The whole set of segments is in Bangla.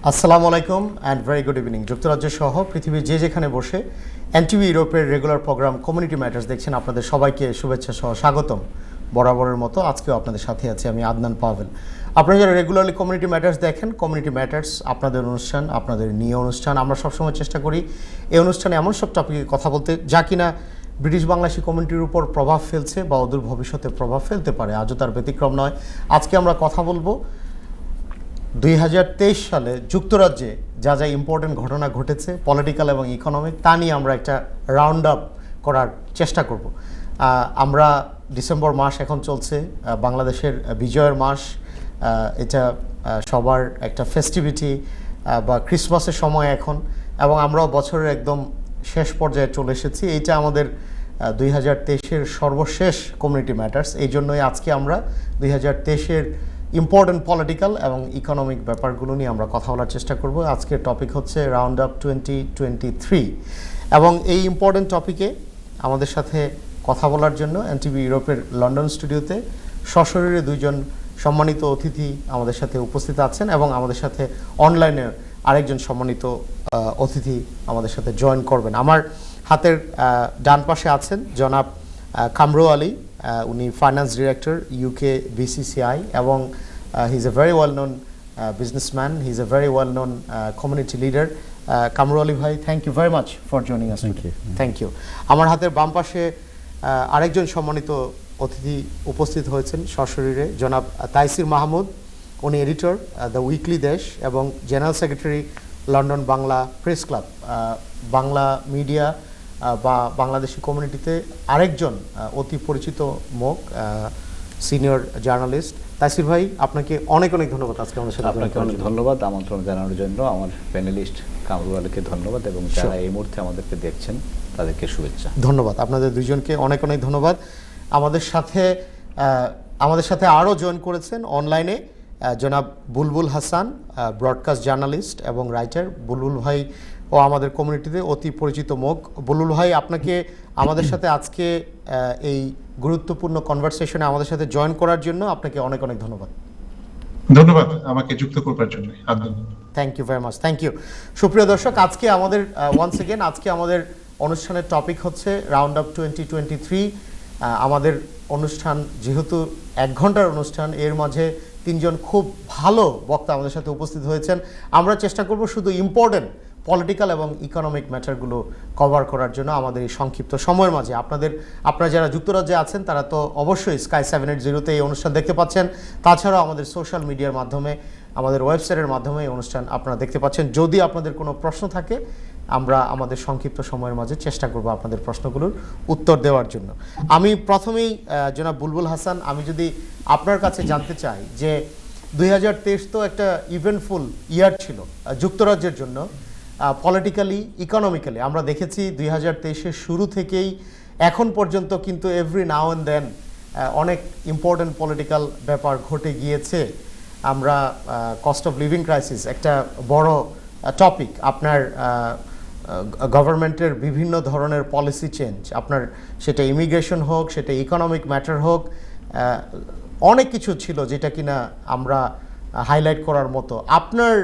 আসসালামু আলাইকুম অ্যান্ড ভেরি গুড ইভিনিং। যুক্তরাজ্য সহ পৃথিবীর যে যেখানে বসে এনটিভি ইউরোপের রেগুলার প্রোগ্রাম কমিউনিটি ম্যাটার্স দেখছেন, আপনাদের সবাইকে শুভেচ্ছা সহ স্বাগতম। বরাবরের মতো আজকেও আপনাদের সাথে আছি আমি আদনান পাভেল। আপনারা যারা রেগুলারলি কমিউনিটি ম্যাটার্স দেখেন, কমিউনিটি ম্যাটার্স আপনাদের অনুষ্ঠান, আপনাদের নিয়ে অনুষ্ঠান। আমরা সবসময় চেষ্টা করি এই অনুষ্ঠানে এমন সব টপিকে কথা বলতে যা কিনা ব্রিটিশ বাংলাদেশি কমিউনিটির উপর প্রভাব ফেলছে বা অদূর ভবিষ্যতে প্রভাব ফেলতে পারে। আজও তার ব্যতিক্রম নয়। আজকে আমরা কথা বলবো 2023 সালে যুক্তরাজ্যে যা যা ইম্পর্টেন্ট ঘটনা ঘটেছে পলিটিক্যাল এবং ইকোনমিক, তা নিয়ে আমরা একটা রাউন্ড আপ করার চেষ্টা করব। আমরা ডিসেম্বর মাস এখন চলছে, বাংলাদেশের বিজয়ের মাস। এটা সবার একটা ফেস্টিভিটি বা ক্রিসমাসের সময় এখন, এবং আমরাও বছরের একদম শেষ পর্যায়ে চলে এসেছি। এইটা আমাদের 2023-এর সর্বশেষ কমিউনিটি ম্যাটার্স। এই জন্যই আজকে আমরা 2023-এর ইম্পর্টেন্ট পলিটিক্যাল এবং ইকোনমিক ব্যাপারগুলো নিয়ে আমরা কথা বলার চেষ্টা করব। আজকের টপিক হচ্ছে রাউন্ড আপ 2023, এবং এই ইম্পর্টেন্ট টপিকে আমাদের সাথে কথা বলার জন্য এনটিভি ইউরোপের লন্ডন স্টুডিওতে সশরীরে দুইজন সম্মানিত অতিথি আমাদের সাথে উপস্থিত আছেন, এবং আমাদের সাথে অনলাইনে আরেকজন সম্মানিত অতিথি আমাদের সাথে জয়েন করবেন। আমার হাতের ডান পাশে আছেন জনাব কামরু আলী, উনি ফাইন্যান্স ডিরেক্টর ইউকে বিসিসিআই, এবং he is a very well known businessman, he is a very well known community leader. Kamru Ali ভাই, thank you very much for joining us. Thank you. আমার হাতের বাম পাশে আরেকজন সম্মানিত অতিথি উপস্থিত হয়েছেন সশরীরে, জনাব তাইসির মাহমুদ। উনি এডিটর দ্য উইকলি দেশ এবং general secretary London Bangla press club. Bangla media বা বাংলাদেশি কমিউনিটিতে আরেকজন অতি পরিচিত মুখ, সিনিয়র জার্নালিস্ট। তাইসির ভাই, আপনাকে অনেক অনেক ধন্যবাদ আজকে আমাদের সাথে। আপনাকে অনেক ধন্যবাদ আমন্ত্রণ জানানোর জন্য। আমার প্যানেলিস্ট কামরু আলীকে ধন্যবাদ, এবং যারা এই মুহূর্তে আমাদেরকে দেখছেন তাদেরকে শুভেচ্ছা। ধন্যবাদ আপনাদের দুইজনকে, অনেক অনেক ধন্যবাদ। আমাদের সাথে আরও জয়েন করেছেন অনলাইনে জনাব বুলবুল হাসান, ব্রডকাস্ট জার্নালিস্ট এবং রাইটার। বুলবুল ভাই ও আমাদের কমিউনিটিতে অতি পরিচিত মুখ। বুলবুল ভাই, আপনাকে আমাদের সাথে আজকে এই গুরুত্বপূর্ণ কনভারসেশনে আমাদের সাথে জয়েন করার জন্য আপনাকে অনেক অনেক ধন্যবাদ। ধন্যবাদ আমাকে যুক্ত করবার জন্য। Thank you very much, thank you. সুপ্রিয় দর্শক, আজকে আমাদের ওয়ান্স এগেন আজকে আমাদের অনুষ্ঠানের টপিক হচ্ছে রাউন্ড আপ 2023। আমাদের অনুষ্ঠান যেহেতু 1 ঘন্টার অনুষ্ঠান, এর মাঝে 3 জন খুব ভালো বক্তা আমাদের সাথে উপস্থিত হয়েছেন। আমরা চেষ্টা করব শুধু ইম্পর্টেন্ট পলিটিক্যাল এবং ইকোনমিক ম্যাটারগুলো কভার করার জন্য আমাদের এই সংক্ষিপ্ত সময়ের মাঝে। আপনারা যারা যুক্তরাজ্যে আছেন তারা তো অবশ্যই স্কাই 780-তে এই অনুষ্ঠান দেখতে পাচ্ছেন। তাছাড়াও আমাদের সোশ্যাল মিডিয়ার মাধ্যমে, আমাদের ওয়েবসাইটের মাধ্যমে এই অনুষ্ঠান আপনারা দেখতে পাচ্ছেন। যদি আপনাদের কোনো প্রশ্ন থাকে, আমরা আমাদের সংক্ষিপ্ত সময়ের মাঝে চেষ্টা করব আপনাদের প্রশ্নগুলোর উত্তর দেওয়ার জন্য। আমি প্রথমেই জনাব বুলবুল হাসান, আমি যদি আপনার কাছে জানতে চাই যে 2023 তো একটা ইভেন্টফুল ইয়ার ছিল যুক্তরাজ্যের জন্য, পলিটিক্যালি ইকোনমিক্যালি। আমরা দেখেছি 2023-এর শুরু থেকেই এখন পর্যন্ত কিন্তু এভরি নাও অ্যান্ড দেন অনেক ইম্পর্টেন্ট পলিটিক্যাল ব্যাপার ঘটে গিয়েছে। আমরা কস্ট অফ লিভিং ক্রাইসিস একটা বড় টপিক, আপনার গভর্নমেন্টের বিভিন্ন ধরনের পলিসি চেঞ্জ, আপনার সেটা ইমিগ্রেশন হোক, সেটা ইকোনমিক ম্যাটার হোক, অনেক কিছু ছিল যেটা কিনা আমরা হাইলাইট করার মতো। আপনার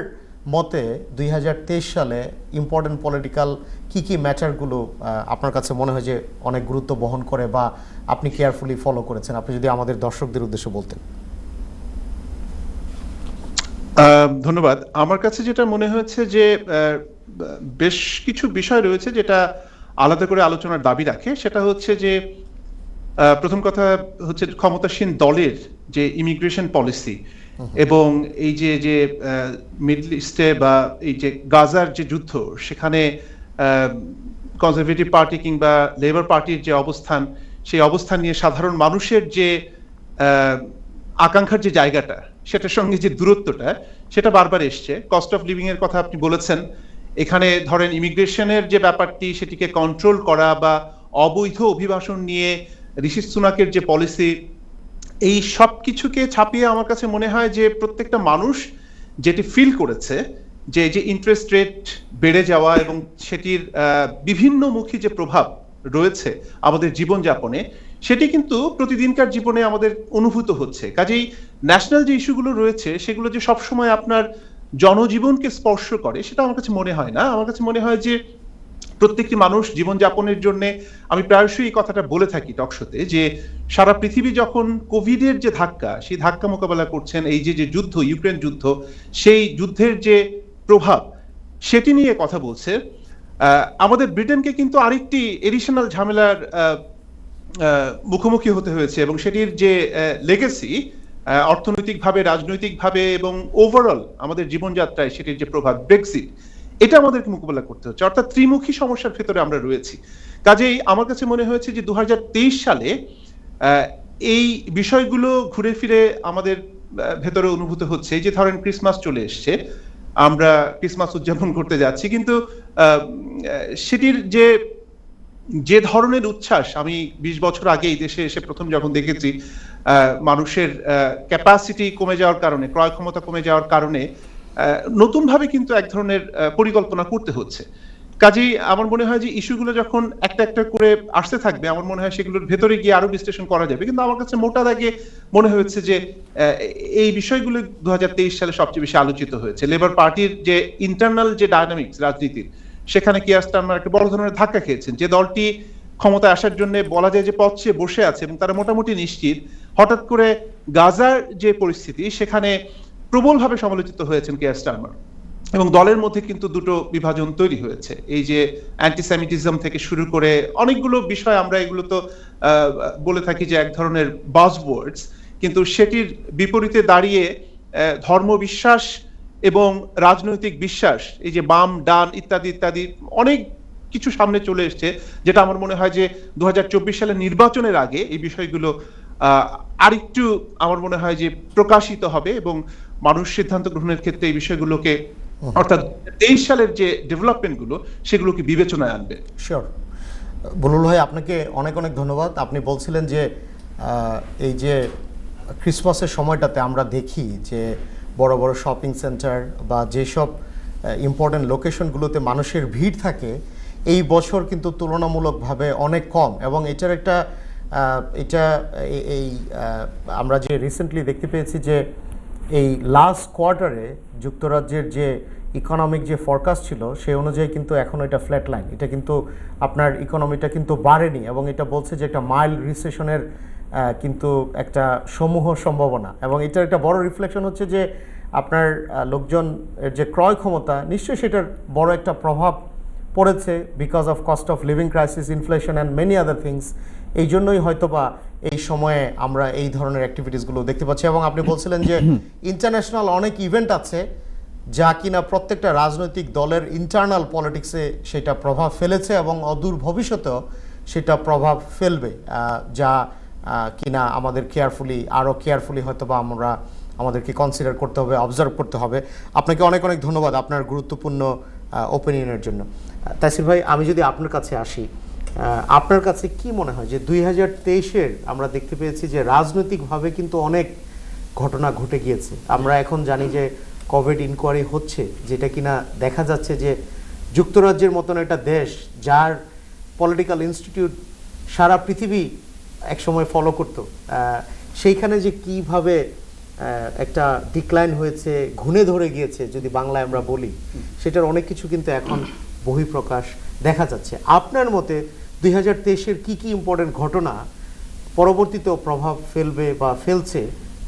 মতে 2023 সালে ইম্পর্টেন্ট পলিটিক্যাল কি ম্যাটারগুলো আপনার কাছে মনে হয় যে অনেক গুরুত্ব বহন করে বা আপনি কেয়ারফুলি ফলো করেছেন, আপনি যদি আমাদের দর্শকদের উদ্দেশ্যে বলতেন। ধন্যবাদ। আমার কাছে যেটা মনে হয়েছে যে বেশ কিছু বিষয় রয়েছে যেটা আলাদা করে আলোচনার দাবি রাখে। সেটা হচ্ছে যে প্রথম কথা হচ্ছে ক্ষমতাসীন দলের যে ইমিগ্রেশন পলিসি, এবং এই যে মিডল ইস্টে বা এই যে গাজার যে যুদ্ধ, সেখানে কনজারভেটিভ পার্টি কিংবা লেবার পার্টির যে অবস্থান, সেই অবস্থান নিয়ে সাধারণ মানুষের যে আকাঙ্ক্ষার যে জায়গাটা, সেটার সঙ্গে যে দূরত্বটা, সেটা বারবার এসছে। কস্ট অফ লিভিং এর কথা আপনি বলেছেন। এখানে ধরেন ইমিগ্রেশনের যে ব্যাপারটি, সেটিকে কন্ট্রোল করা বা অবৈধ অভিবাসন নিয়ে ঋষি সুনাকের যে পলিসি, এই সব কিছুকে ছাপিয়ে আমার কাছে মনে হয় যে প্রত্যেকটা মানুষ যেটি ফিল করেছে যে ইন্টারেস্ট রেট বেড়ে যাওয়া এবং সেটির বিভিন্নমুখী যে প্রভাব রয়েছে আমাদের জীবনযাপনে, সেটি কিন্তু প্রতিদিনকার জীবনে আমাদের অনুভূত হচ্ছে। কাজেই ন্যাশনাল যে ইস্যুগুলো রয়েছে সেগুলো যে সবসময় আপনার জনজীবনকে স্পর্শ করে সেটা আমার কাছে মনে হয় না। আমার কাছে মনে হয় যে প্রত্যেকটি মানুষ জীবনযাপনের জন্য, আমি প্রায়শই এই কথাটা বলে থাকি টকশোতে, যে সারা পৃথিবী যখন কোভিডের যে ধাক্কা, সেই ধাক্কা মোকাবেলা করছেন, এই যে যুদ্ধ, ইউক্রেন যুদ্ধ, সেই যুদ্ধের যে প্রভাব সেটি নিয়ে কথা বলছে। আমাদের ব্রিটেনকে কিন্তু আরেকটি এডিশনাল ঝামেলার মুখোমুখি হতে হয়েছে, এবং সেটির যে লেগেসি অর্থনৈতিকভাবে, রাজনৈতিকভাবে এবং ওভারঅল আমাদের জীবনযাত্রায় সেটির যে প্রভাব, ব্রেক্সিট, এটা আমাদেরকে মোকাবেলা করতে হচ্ছে। অর্থাৎ ত্রিমুখী সমস্যার ভেতরে আমরা রয়েছি। কাজেই আমার কাছে মনে হয়েছে যে 2023 সালে এই বিষয়গুলো ঘুরে ফিরে আমাদের ভেতরে অনুভূত হচ্ছে। এই যে ধরেন ক্রিসমাস চলে এসছে, আমরা ক্রিসমাস উদযাপন করতে যাচ্ছি, কিন্তু সেটির যে ধরনের উচ্ছ্বাস আমি 20 বছর আগে এই দেশে এসে প্রথম যখন দেখেছি, মানুষের ক্যাপাসিটি কমে যাওয়ার কারণে, ক্রয় ক্ষমতা কমে যাওয়ার কারণে নতুন ভাবে কিন্তু এক ধরনের পরিকল্পনা করতে হচ্ছে। কাজেই আমার মনে হয় যে ইস্যুগুলো যখন একটা একটা করে আসতে থাকবে, আমার মনে হয় সেগুলোর ভেতরে গিয়ে আরো বিশ্লেষণ করা যাবে। কিন্তু আমার কাছে মোটা দাগে মনে হয়েছে যে এই বিষয়গুলো 2023 সালে সবচেয়ে বেশি আলোচিত হয়েছে। লেবার পার্টির যে ইন্টারনাল যে ডায়নামিক্স রাজনীতির, সেখানে কিয়ার স্টারমার একটা বড় ধরনের ধাক্কা খেয়েছেন। যে দলটি ক্ষমতায় আসার জন্য বলা যায় যে পথ চেয়ে বসে আছে এবং তারা মোটামুটি নিশ্চিত, হঠাৎ করে গাজার যে পরিস্থিতি, সেখানে প্রবলভাবে সমালোচিত হয়েছেন কিয়ার স্টারমার, এবং দলের মধ্যে কিন্তু দুটো বিভাজন তৈরি হয়েছে। এই যে অ্যান্টিসেমিটিজম থেকে শুরু করে অনেকগুলো বিষয়, আমরা এগুলো তো বলে থাকি যে এক ধরনের বাজওয়ার্ডস, কিন্তু সেটির বিপরীতে দাঁড়িয়ে ধর্মবিশ্বাস এবং রাজনৈতিক বিশ্বাস, এই যে বাম ডান ইত্যাদি ইত্যাদি অনেক কিছু সামনে চলে এসছে, যেটা আমার মনে হয় যে 2024 সালের নির্বাচনের আগে এই বিষয়গুলো আরেকটু আমার মনে হয় যে প্রকাশিত হবে, এবং মানুষ সিদ্ধান্ত গ্রহণের ক্ষেত্রে এই বিষয়গুলোকে, অর্থাৎ 23 সালের যে ডেভেলপমেন্ট গুলো, সেগুলোকে বিবেচনায় আনবে। শিওর। বুলবুল ভাই, আপনাকে অনেক অনেক ধন্যবাদ। আপনি বলছিলেন যে এই যে ক্রিসমাসের সময়টাতে আমরা দেখি যে বড় বড় শপিং সেন্টার বা যেসব ইম্পর্টেন্ট লোকেশনগুলোতে মানুষের ভিড় থাকে, এই বছর কিন্তু তুলনামূলকভাবে অনেক কম। এবং এটার একটা আমরা যে রিসেন্টলি দেখতে পেয়েছি যে এই লাস্ট কোয়ার্টারে যুক্তরাজ্যের যে ইকোনমিক যে ফরকাস্ট ছিল, সেই অনুযায়ী কিন্তু এখন এটা ফ্ল্যাট লাইন। এটা কিন্তু আপনার ইকোনমিটা কিন্তু বাড়েনি, এবং এটা বলছে যে একটা মাইল্ড রিসেশনের কিন্তু একটা সমূহ সম্ভাবনা। এবং এটার একটা বড় রিফ্লেকশন হচ্ছে যে আপনার লোকজনের যে ক্রয় ক্ষমতা, নিশ্চয়ই সেটার বড় একটা প্রভাব পড়েছে because of cost of living crisis, inflation and many other things. এই জন্যই হয়তোবা এই সময়ে আমরা এই ধরনের অ্যাক্টিভিটিসগুলো দেখতে পাচ্ছি। এবং আপনি বলছিলেন যে ইন্টারন্যাশনাল অনেক ইভেন্ট আছে যা কিনা প্রত্যেকটা রাজনৈতিক দলের ইন্টারনাল পলিটিক্সে সেটা প্রভাব ফেলেছে এবং অদূর ভবিষ্যতেও সেটা প্রভাব ফেলবে, যা কিনা আমাদের আরও কেয়ারফুলি হয়তোবা আমাদেরকে কনসিডার করতে হবে, অবজার্ভ করতে হবে। আপনাকে অনেক অনেক ধন্যবাদ আপনার গুরুত্বপূর্ণ ওপিনিয়নের জন্য। তাইসির ভাই, আমি যদি আপনার কাছে আসি, আপনার কাছে কি মনে হয় যে 2023-এর আমরা দেখতে পেয়েছি যে রাজনৈতিকভাবে কিন্তু অনেক ঘটনা ঘটে গিয়েছে। আমরা এখন জানি যে কোভিড ইনকোয়ারি হচ্ছে, যেটা কিনা দেখা যাচ্ছে যে যুক্তরাজ্যের মতন একটা দেশ, যার পলিটিক্যাল ইনস্টিটিউট সারা পৃথিবী একসময় ফলো করত, সেইখানে যে কিভাবে একটা ডিক্লাইন হয়েছে, ঘুণে ধরে গিয়েছে যদি বাংলায় আমরা বলি, সেটার অনেক কিছু কিন্তু এখন বহিঃপ্রকাশ দেখা যাচ্ছে। আপনার মতে 2023-এর কি কি ইম্পর্টেন্ট ঘটনা পরবর্তীতেও প্রভাব ফেলবে বা ফেলছে,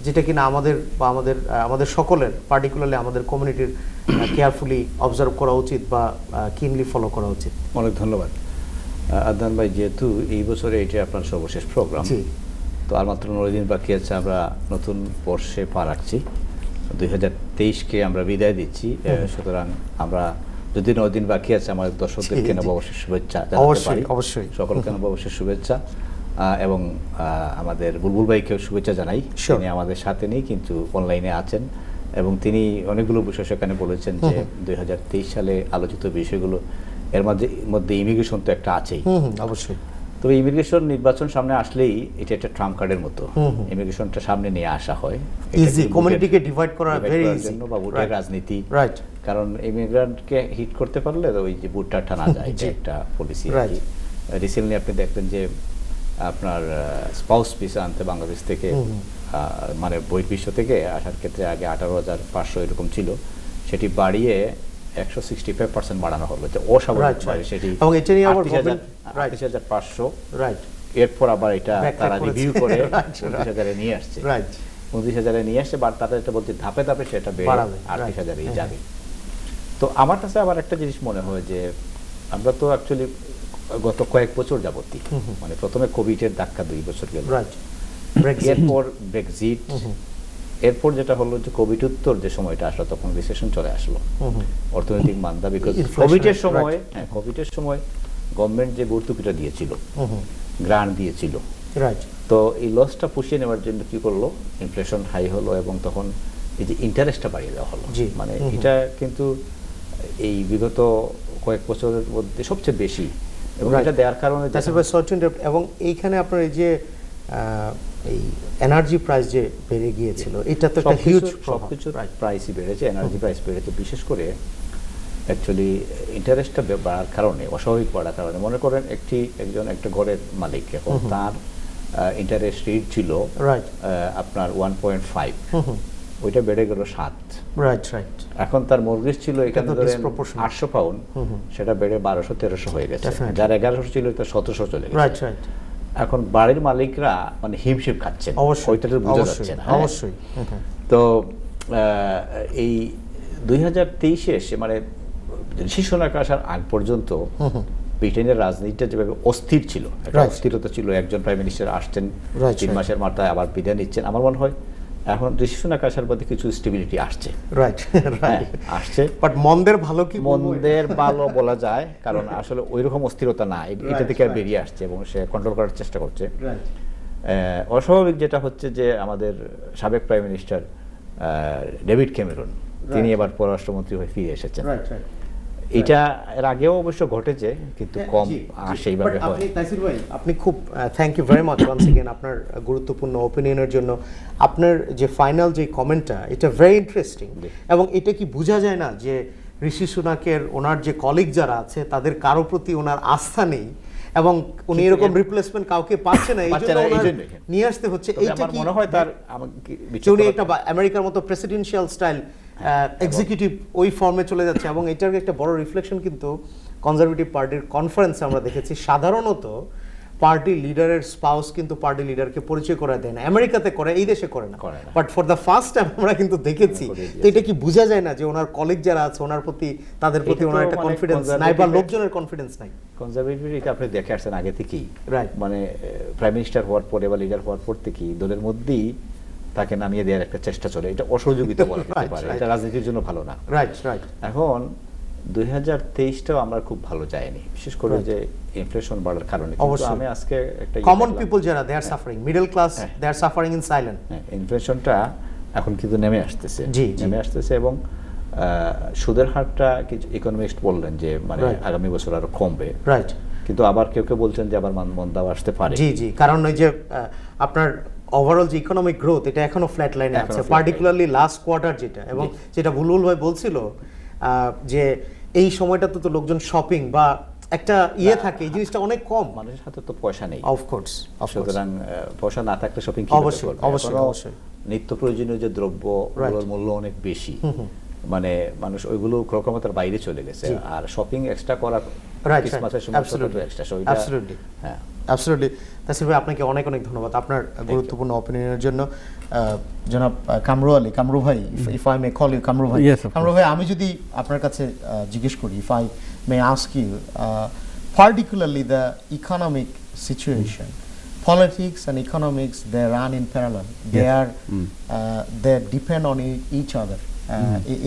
যেটা কিনা আমাদের সকলের, পার্টিকুলারলি আমাদের কমিউনিটির কেয়ারফুলি অবজার্ভ করা উচিত বা কিনলি ফলো করা উচিত? অনেক ধন্যবাদ আদনান ভাই। যেহেতু এই বছরে এটি আপনার সর্বশেষ প্রোগ্রাম, তো আর মাত্র 9 দিন বাকি আছে, আমরা নতুন বর্ষে পা রাখছি, 2023-কে আমরা বিদায় দিচ্ছি। সুতরাং আমরা যদি 9 দিন বাকি আছে, আমাদের দর্শকদেরকে নববর্ষের শুভেচ্ছা জানাতে পারি। অবশ্যই সকলকে নববর্ষের শুভেচ্ছা, এবং আমাদের বুলবুল ভাইকেও শুভেচ্ছা জানাই। তিনি আমাদের সাথে নেই, কিন্তু অনলাইনে আছেন, এবং তিনি অনেকগুলো বিষয় সেখানে বলেছেন যে 2023 সালে আলোচিত বিষয়গুলো, এর মধ্যে ইমিগ্রেশন তো একটা আছেই। অবশ্যই। তবে ইমিগ্রেশন নির্বাচন সামনে আসলেই এটা একটা ট্রাম্প কার্ডের মতো, ইমিগ্রেশনটা সামনে নিয়ে আসা হয় ইজি, কমিউনিটিকে ডিভাইড করা ভেরি ইজি, বা ভোটের রাজনীতি, রাইট। কারণ ইমিগ্রেন্টকে হিট করতে পারলে ওই যে ভোটটা টানা যায়, এটা একটা পলিসি। রিসেন্টলি আপনি দেখবেন যে আপনার স্পাউস ভিসা আনতে বাংলাদেশ থেকে, মানে বহির্বিশ্ব থেকে আসার ক্ষেত্রে আগে 18,500 এরকম ছিল, সেটি বাড়িয়ে 165% বাড়ানো হলো, যে অস্বাভাবিক বাড়ে, সেটি এবং এটা নিয়ে আবার 38,500, রাইট, এরপর আবার এটা তারা রিভিউ করে 29,000-এ নিয়ে আসছে, রাইট, 29,000-এ নিয়ে আসছে, বাট তারা এটা বলছে ধাপে ধাপে সেটা বেড়ে 38,000-এই যাবে। তো আমার কাছে আবার একটা জিনিস মনে হয় যে আমরা তো অ্যাকচুয়ালি গত কয়েক বছর যাবতই, মানে প্রথমে কোভিডের ধাক্কা 2 বছর গেল, এরপর ব্রেক্সিট, এরপর যেটা হলো যে কোভিড উত্তর যে সময়টা আসলো তখন রিসেশন চলে আসলো, অর্থনৈতিক মান্দা, বিকজ কোভিডের সময় গভর্নমেন্ট যে ভর্তুকিটা দিয়েছিল, গ্রান্ট দিয়েছিল, তো এই লসটা পুষিয়ে নেওয়ার জন্য কি করলো, ইনফ্লেশন হাই হলো এবং তখন এই যে ইন্টারেস্টটা বাড়িয়ে দেওয়া হলো, মানে এটা কিন্তু এই বিগত কয়েক বছরের মধ্যে সবচেয়ে বেশি, এবং এটা দেওয়ার কারণে এবং এইখানে আপনার এই যে এই এনার্জি প্রাইস যে বেড়ে গিয়েছিল, এটা তো একটা হিউজ, সবকিছুর প্রাইসই বেড়েছে, এনার্জি প্রাইস বেড়েছে, বিশেষ করে অ্যাকচুয়ালি ইন্টারেস্টটা বাড়ার কারণে, অস্বাভাবিক বাড়ার কারণে। মনে করেন একজন একটা ঘরের মালিক, এখন তার ইন্টারেস্ট রেট ছিল আপনার 1.5, ওইটা বেড়ে গেল 7, এখন তার মর্গেজ ছিল এখানে ধরেন 800 পাউন্ড, সেটা বেড়ে 1200-1300 হয়ে গেছে, যার 1100 ছিল তার 1700 চলে গেছে। এখন বাড়ির মালিকরা মানে হিমশিম খাচ্ছেন, ওইটা তো বোঝা যাচ্ছে না। অবশ্যই। তো এই 2023-এ এসে মানে শিশুনাক আসার আগ পর্যন্ত ব্রিটেনের রাজনীতিটা যেভাবে অস্থির ছিল, একটা অস্থিরতা ছিল, একজন প্রাইম মিনিস্টার আসছেন 3 মাসের মাথায় আবার বিদায় নিচ্ছেন, আমার মনে হয় এখন শিশুনাক আসার মধ্যে কিছু স্টেবিলিটি আসছে, আসছে, বাট মন্দের ভালো কি, মন্দের ভালো বলা যায়, কারণ আসলে ওইরকম অস্থিরতা না, এটা থেকে আর বেরিয়ে আসছে এবং সে কন্ট্রোল করার চেষ্টা করছে। অস্বাভাবিক যেটা হচ্ছে যে আমাদের সাবেক প্রাইম মিনিস্টার ডেভিড ক্যামেরন, তিনি এবার পররাষ্ট্রমন্ত্রী হয়ে ফিরে এসেছেন। এটা এর আগেও অবশ্য ঘটেছে, কিন্তু কম সেইভাবে হয়। তাইসির ভাই, আপনি খুব thank you very much once again আপনার গুরুত্বপূর্ণ ওপিনিয়নের জন্য। আপনার যে ফাইনাল যে কমেন্টটা, এটা ভেরি ইন্টারেস্টিং, এবং এটা কি বোঝা যায় না যে ঋষি সুনাকের ওনার যে কলিগ যারা আছে তাদের কারো প্রতি ওনার আস্থা নেই, এবং উনি এরকম রিপ্লেসমেন্ট কাউকে পাচ্ছে না, এই জন্য নিয়ে আসতে হচ্ছে। এইটা কি মনে হয় তার উনি একটা আমেরিকার মতো প্রেসিডেন্সিয়াল স্টাইল এক্সিকিউটিভ ওই ফর্মে চলে যাচ্ছে, এবং এটার একটা বড় রিফ্লেকশন কিন্তু কনজারভেটিভ পার্টির কনফারেন্সে আমরা দেখেছি। সাধারণত পার্টি লিডারের স্পাউস কিন্তু পার্টি লিডারকে পরিচয় করে দেয় না, আমেরিকাতে করে, এই দেশে করে না, but for the first time আমরা কিন্তু দেখেছি। তো এটা কি বোঝা যায় না যে ওনার কলিগ যারা আছে ওনার প্রতি, তাদের প্রতি ওনার একটা কনফিডেন্স নাই, বা লোকজনের কনফিডেন্স নাই? কনজারভেটিভ এটা আপনি দেখে আসছেন আগে থেকেই, মানে প্রাইম মিনিস্টার হওয়ার পরে বা লিডার হওয়ার পর থেকেই দলের মধ্যেই তাকে নামিয়ে দেওয়ার একটা চেষ্টা চলে, এটা অসহযোগিতা বলা যেতে পারে, এটা রাজনীতির জন্য ভালো না। এখন 2023টাও আমরা খুব ভালো যায়নি, বিশেষ করে যে ইনফ্লেশন বাড়ার কারণে। কিন্তু আমি আজকে একটা কমন পিপল যারা they are suffering, middle class they are suffering in silent. ইনফ্লেশনটা এখন কিন্তু নেমে আসতেছে, এবং সুদের হারটা কিছু ইকোনমিস্ট বললেন যে মানে আগামী বছর আরো কমবে, কিন্তু আবার কেউ কেউ বলছেন যে আবার মন্দাও আসতে পারে। কারণ ওই যে আপনার ওভারঅল যে ইকোনমিক গ্রোথ, এটা এখনো ফ্ল্যাট লাইনে আছে, পার্টিকুলারলি লাস্ট কোয়ার্টার যেটা, এবং যেটা বুলবুল ভাই বলছিল যে এই সময়টাতে তো লোকজন শপিং বা একটা থাকে, এই জিনিসটা অনেক কম, মানুষের হাতে তো পয়সা নেই, অফকোর্স, সুতরাং পয়সা না থাকলে শপিং অবশ্যই নিত্য প্রয়োজনীয় যে দ্রব্যগুলোর মূল্য অনেক বেশি, মানে মানুষ ওইগুলো ক্রয়ক্ষমতার বাইরে চলে গেছে, আর শপিং এক্সট্রা করার ক্রিসমাসের সময় অ্যাবসলিউটলি। তাসির ভাই, আপনাকে অনেক অনেক ধন্যবাদ আপনার গুরুত্বপূর্ণ অপিনিয়নের জন্য। জনাব কামরু আলী, কামরু ভাই, if I may call you Kamru ভাই, কামরু ভাই, আমি যদি আপনার কাছে জিজ্ঞেস করি, if I may ask you, particularly the economic situation, politics and economics, they run in parallel, they depend on each other.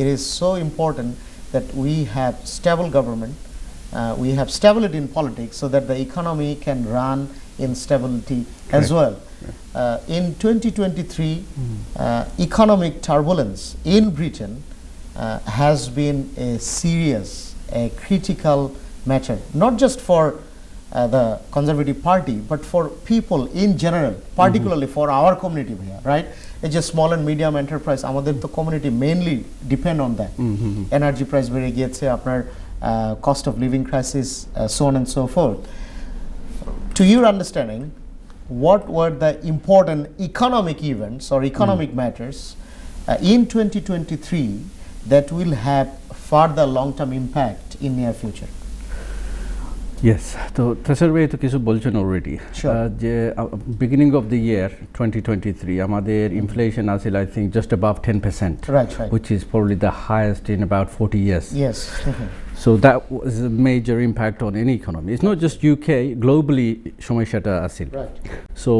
It is so important that we have stable government, we have stability in politics, so that the economy can run in stability as well. In 2023, economic turbulence in Britain has been a serious, a critical matter, not just for the Conservative Party, but for people in general, particularly for our community here, right? It's just small and medium enterprise, আমাদের তো community mainly depend on that. Energy price বেড়ে গিয়েছে, আপনার cost of living crisis, so on and so forth. To your understanding, what were the important economic events or economic matters in 2023 that will have further long-term impact in near future? Yes, তো তাছাড়া ভাই তো কিছু বলছেন অলরেডি যে বিগিনিং অফ দ্য ইয়ার 2023 আমাদের ইনফ্লেশন আছিল I think just above 10%, right, which is probably the highest in about 40 years. Yes. So that was a major impact on any economy. It's not just UK, globally Somoyer Sathe asil. Right. So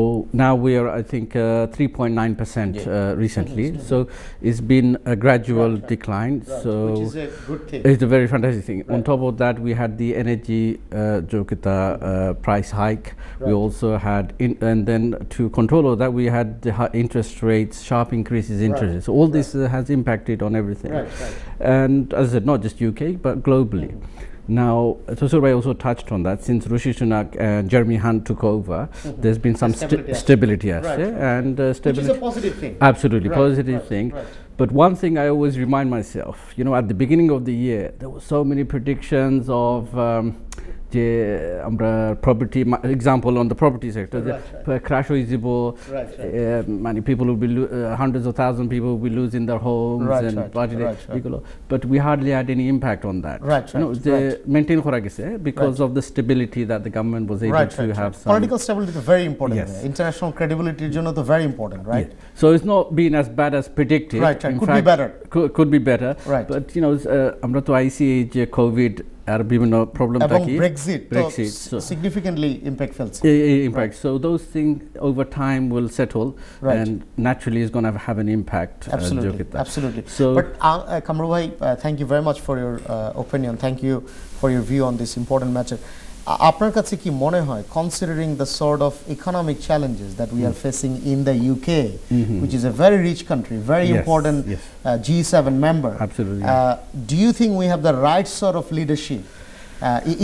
now we are, I think, 3.9% recently. So it's been a gradual decline. Right. So Which is a good thing. it's a very fantastic thing. On top of that, we had the energy price hike. We also had, and then to control all that, we had the interest rates, sharp increases in interest rates. So all this has impacted on everything. And as I said, not just UK, but globally. Now, Tosur also touched on that. Since Rishi Sunak and Jeremy Hunt took over, there's been some stability, and stability, which is a positive thing. Absolutely, positive thing. But one thing I always remind myself, you know, at the beginning of the year, there were so many predictions of যে আমরা property example on the property sector, crash হইজিব, মানে people will be hundreds of thousands of people will be losing their homes and but we hardly had any impact on that. You know, they maintain করা গেছে because of the stability that the government was able to have. Some Political stability is very important. Yes. International credibility is very important, right? So it's not been as bad as predicted. In could fact, be better. Could be better. But you know, আমরা তো আইসি যে কোভিড আর বিভিন্ন প্রবলেমটা কি Brexit so significantly ফেলছে impact. So those things over time will settle, and naturally is going to have an impact. Absolutely. So, but Kamru bhai, thank you very much for your opinion. Thank you for your view on this important matter. আপনার কাছে কি মনে হয়, considering the sort of economic challenges that we are facing in the UK, which is a very rich country, very important G7 member, absolutely, do you think we have the right sort of leadership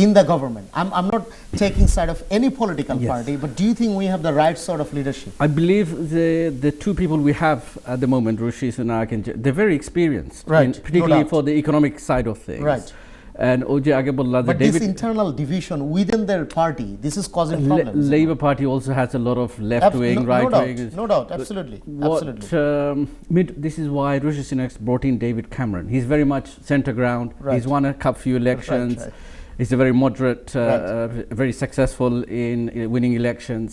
in the government? I'm not taking side of any political party, but do you think we have the right sort of leadership? I believe the two people we have at the moment, Rishi Sunak and they're very experienced, particularly for the economic side of things. And Oje Agebolla, but this internal division within their party, this is causing problems. Labour Party also has a lot of left wing, right wing. No doubt, absolutely. This is why Rishi Sunak brought in David Cameron. He's very much centre ground. He's won a few elections. He's a very moderate, very successful in winning elections.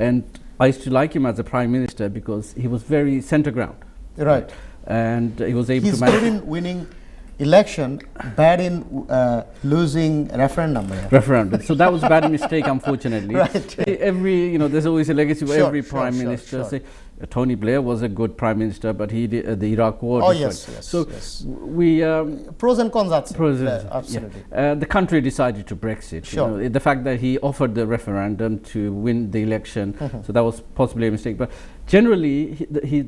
And I used to like him as a Prime Minister because he was very centre ground. And he was able to manage. He's good in winning election, bad in losing referendum. So that was a bad mistake, unfortunately. Every, you know, there's always a legacy of every prime minister. Say, Tony Blair was a good prime minister, but he did the Iraq war. So we pros and cons. Absolutely. The country decided to Brexit. You know, the fact that he offered the referendum to win the election, so that was possibly a mistake. But generally,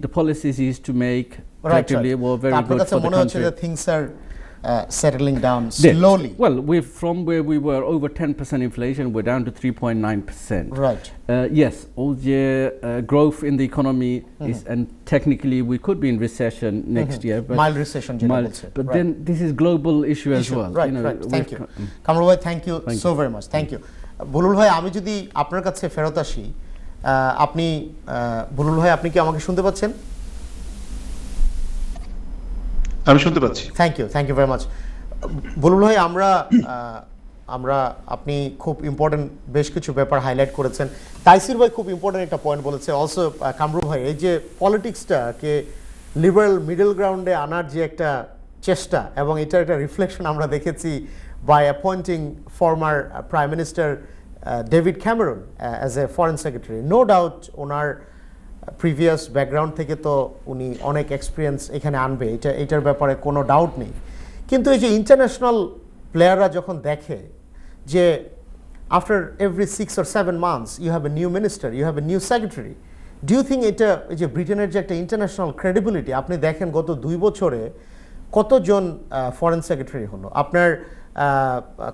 the policies he used to make collectively were very good for the country. Things are settling down slowly. Well, from where we were over 10% inflation, we're down to 3.9%. Yes, all the growth in the economy is, and technically we could be in recession next year. But mild recession, but then this is global issue as well. Thank you. Kamru bhai, thank you so very much. Thank you. Bulul bhai, আমি যদি আপনার কাছে ফেরত আসি, আপনি বুলুল ভাই, আপনি কি আমাকে শুনতে পাচ্ছেন? আমি শুনতে পাচ্ছি। Thank you very much. Bulul ভাই, আমরা আপনি খুব ইম্পর্টেন্ট বেশ কিছু ব্যাপার হাইলাইট করেছেন। তাইসির ভাই খুব ইম্পর্টেন্ট একটা পয়েন্ট বলেছে অলসো। কামরু ভাই, এই যে পলিটিক্সটাকে লিবারেল মিডল গ্রাউন্ডে আনার যে একটা চেষ্টা, এবং এটার একটা রিফ্লেকশন আমরা দেখেছি by appointing former prime minister David Cameron as a foreign secretary. No doubt ওনার প্রিভিয়াস ব্যাকগ্রাউন্ড থেকে তো উনি অনেক এক্সপিরিয়েন্স এখানে আনবে, এটার ব্যাপারে কোনো ডাউট নেই। কিন্তু এই যে ইন্টারন্যাশনাল প্লেয়াররা যখন দেখে যে after every 6 or 7 months you have a new minister, you have a new secretary, do you think এটা এই যে ব্রিটেনের যে একটা ইন্টারন্যাশনাল ক্রেডিবিলিটি, আপনি দেখেন গত 2 বছরে কতজন ফরেন সেক্রেটারি হলো, আপনার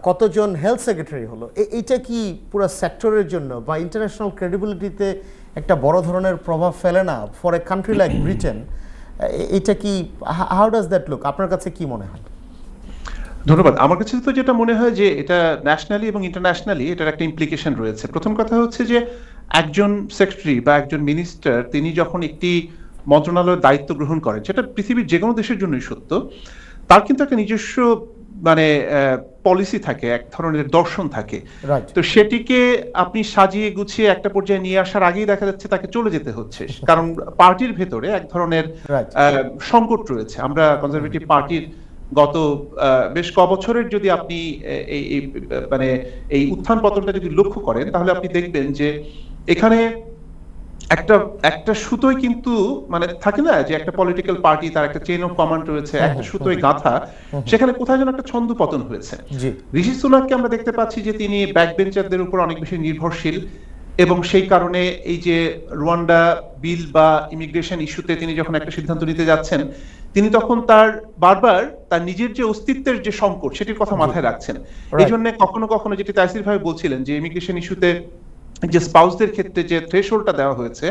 কতজন হেলথ সেক্রেটারি হলো, এটা কি পুরো সেক্টরের জন্য বা ইন্টারন্যাশনাল ক্রেডিবিলিটিতে একটা বড় ধরনের প্রভাব ফেলে না for a country like Britain? এটা কি, হাউ ডাজ দ্যাট লুক, আপনার কাছে কি মনে হয়? ধন্যবাদ। আমার কাছে তো যেটা মনে হয় যে এটা ন্যাশনালি এবং ইন্টারন্যাশনালি এটার একটা ইমপ্লিকেশন রয়েছে। প্রথম কথা হচ্ছে যে একজন সেক্রেটারি বা একজন মিনিস্টার তিনি যখন একটি মন্ত্রণালয়ের দায়িত্ব গ্রহণ করেন, সেটা পৃথিবীর যে কোনো দেশের জন্যই সত্য, তার কিন্তু একটা নিজস্ব মানে পলিসি থাকে, এক ধরনের দর্শন থাকে। তো সেটিকে আপনি সাজিয়ে গুছিয়ে একটা পর্যায়ে নিয়ে আসার আগেই দেখা যাচ্ছে তাকে চলে যেতে হচ্ছে, কারণ পার্টির ভেতরে এক ধরনের সংকট রয়েছে। আমরা কনজারভেটিভ পার্টির গত বেশ ক বছরের যদি আপনি মানে এই উত্থান পতনটা যদি লক্ষ্য করেন, তাহলে আপনি দেখবেন যে এখানে একটা সুতোয় কিন্তু মানে থাকে না যে একটা পলিটিক্যাল পার্টি তার একটা চেইন অফ কমান্ড রয়েছে, একটা সুতোয় গাঁথা, সেখানে কোথায় যেন একটা ছন্দ পতন হয়েছে। ঋষি সুনাককে আমরা দেখতে পাচ্ছি যে তিনি ব্যাক বেঞ্চারদের উপর অনেক বেশি নির্ভরশীল, এবং সেই কারণে এই যে রুয়ান্ডা বিল বা ইমিগ্রেশন ইস্যুতে তিনি যখন একটা সিদ্ধান্ত নিতে যাচ্ছেন, তিনি তখন তার বারবার তার নিজের যে অস্তিত্বের যে সংকট সেটির কথা মাথায় রাখছেন। এই জন্য কখনো কখনো যেটি তাইসির ভাই বলছিলেন যে ইমিগ্রেশন ইস্যুতে যে স্পাউসদের ক্ষেত্রে যে থ্রেশহোল্ডটা দেওয়া হয়েছে,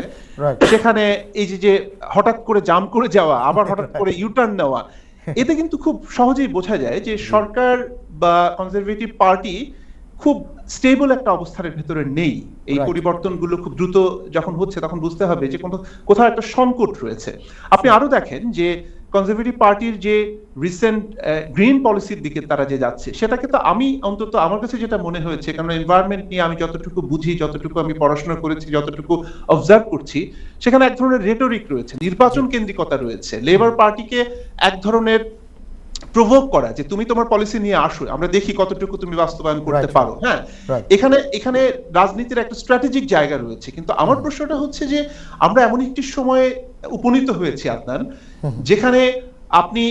সেখানে এই যে হঠাৎ করে জাম করে যাওয়া, আবার হঠাৎ করে ইউটার্ন নেওয়া, এতে কিন্তু খুব সহজেই বোঝা যায় যে সরকার বা কনজারভেটিভ পার্টি খুব স্টেবল একটা অবস্থানের ভেতরে নেই। এই পরিবর্তনগুলো খুব দ্রুত যখন হচ্ছে তখন বুঝতে হবে যে কোথাও একটা সংকট রয়েছে। আপনি আরো দেখেন যে কনজারভেটিভ পার্টির যে রিসেন্ট গ্রিন পলিসির দিকে তারা যে যাচ্ছে, সেটাকে তো আমি অন্তত আমার কাছে যেটা মনে হয়েছে, কারণ এনভায়রনমেন্ট নিয়ে আমি যতটুকু বুঝি, যতটুকু আমি পড়াশোনা করেছি, যতটুকু অবজার্ভ করছি, সেখানে এক ধরনের রেটরিক রয়েছে, নির্বাচন কেন্দ্রিকতা রয়েছে। লেবার পার্টিকে এক ধরনের প্রভোক করা যে তুমি তোমার পলিসি নিয়ে আসো, আমরা দেখি কতটুকু তুমি বাস্তবায়ন করতে পারো। হ্যাঁ, এখানে রাজনীতির একটা স্ট্র্যাটেজিক জায়গা রয়েছে। কিন্তু আমার প্রশ্নটা হচ্ছে যে আমরা এমন একটি সময়ে উপনীত হয়েছি আদনান, যেখানে আপনি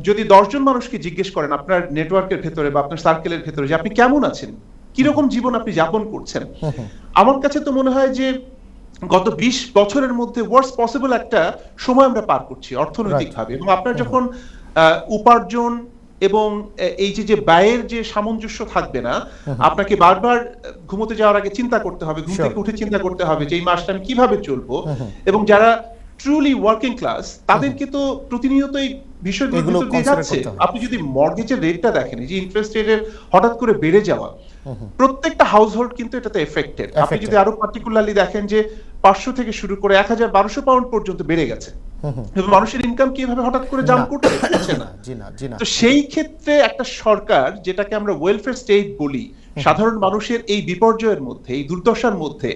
যদি 10 জন মানুষকে জিজ্ঞেস করেন আপনার নেটওয়ার্কের ভেতরে বা আপনার সার্কেলের ভেতরে যে আপনি কেমন আছেন, কিরকম জীবন আপনি যাপন করছেন, আমার কাছে তো মনে হয় যে গত 20 বছরের মধ্যে ওয়ার্স্ট পসিবল একটা সময় আমরা পার করছি অর্থনৈতিকভাবে। এবং আপনার যখন উপার্জন এবং এই যে ব্যয়ের যে সামঞ্জস্য থাকবে না, আপনাকে বারবার ঘুমোতে যাওয়ার আগে চিন্তা করতে হবে, ঘুম থেকে উঠে চিন্তা করতে হবে যে এই মাসটা আমি কিভাবে চলবো। এবং যারা ট্রুলি ওয়ার্কিং ক্লাস, তাদেরকে তো প্রতিনিয়ত এই বিষয়গুলো দিয়ে যাচ্ছে। আপনি যদি মর্গেজের রেটটা দেখেন, এই যে ইন্টারেস্ট রেটের হঠাৎ করে বেড়ে যাওয়া, প্রত্যেকটা হাউসহোল্ড কিন্তু এটাতে এফেক্টেড। আপনি যদি আরো পার্টিকুলারলি দেখেন যে 500 থেকে শুরু করে 1200 পাউন্ড পর্যন্ত বেড়ে গেছে, এবং মানুষের ইনকাম কিভাবে হঠাৎ করে জাম্প করছে না। তো সেই ক্ষেত্রে একটা সরকার, যেটাকে আমরা ওয়েলফেয়ার স্টেট বলি, সাধারণ মানুষের এই বিপর্যয়ের মধ্যে, এই দুর্দশার মধ্যে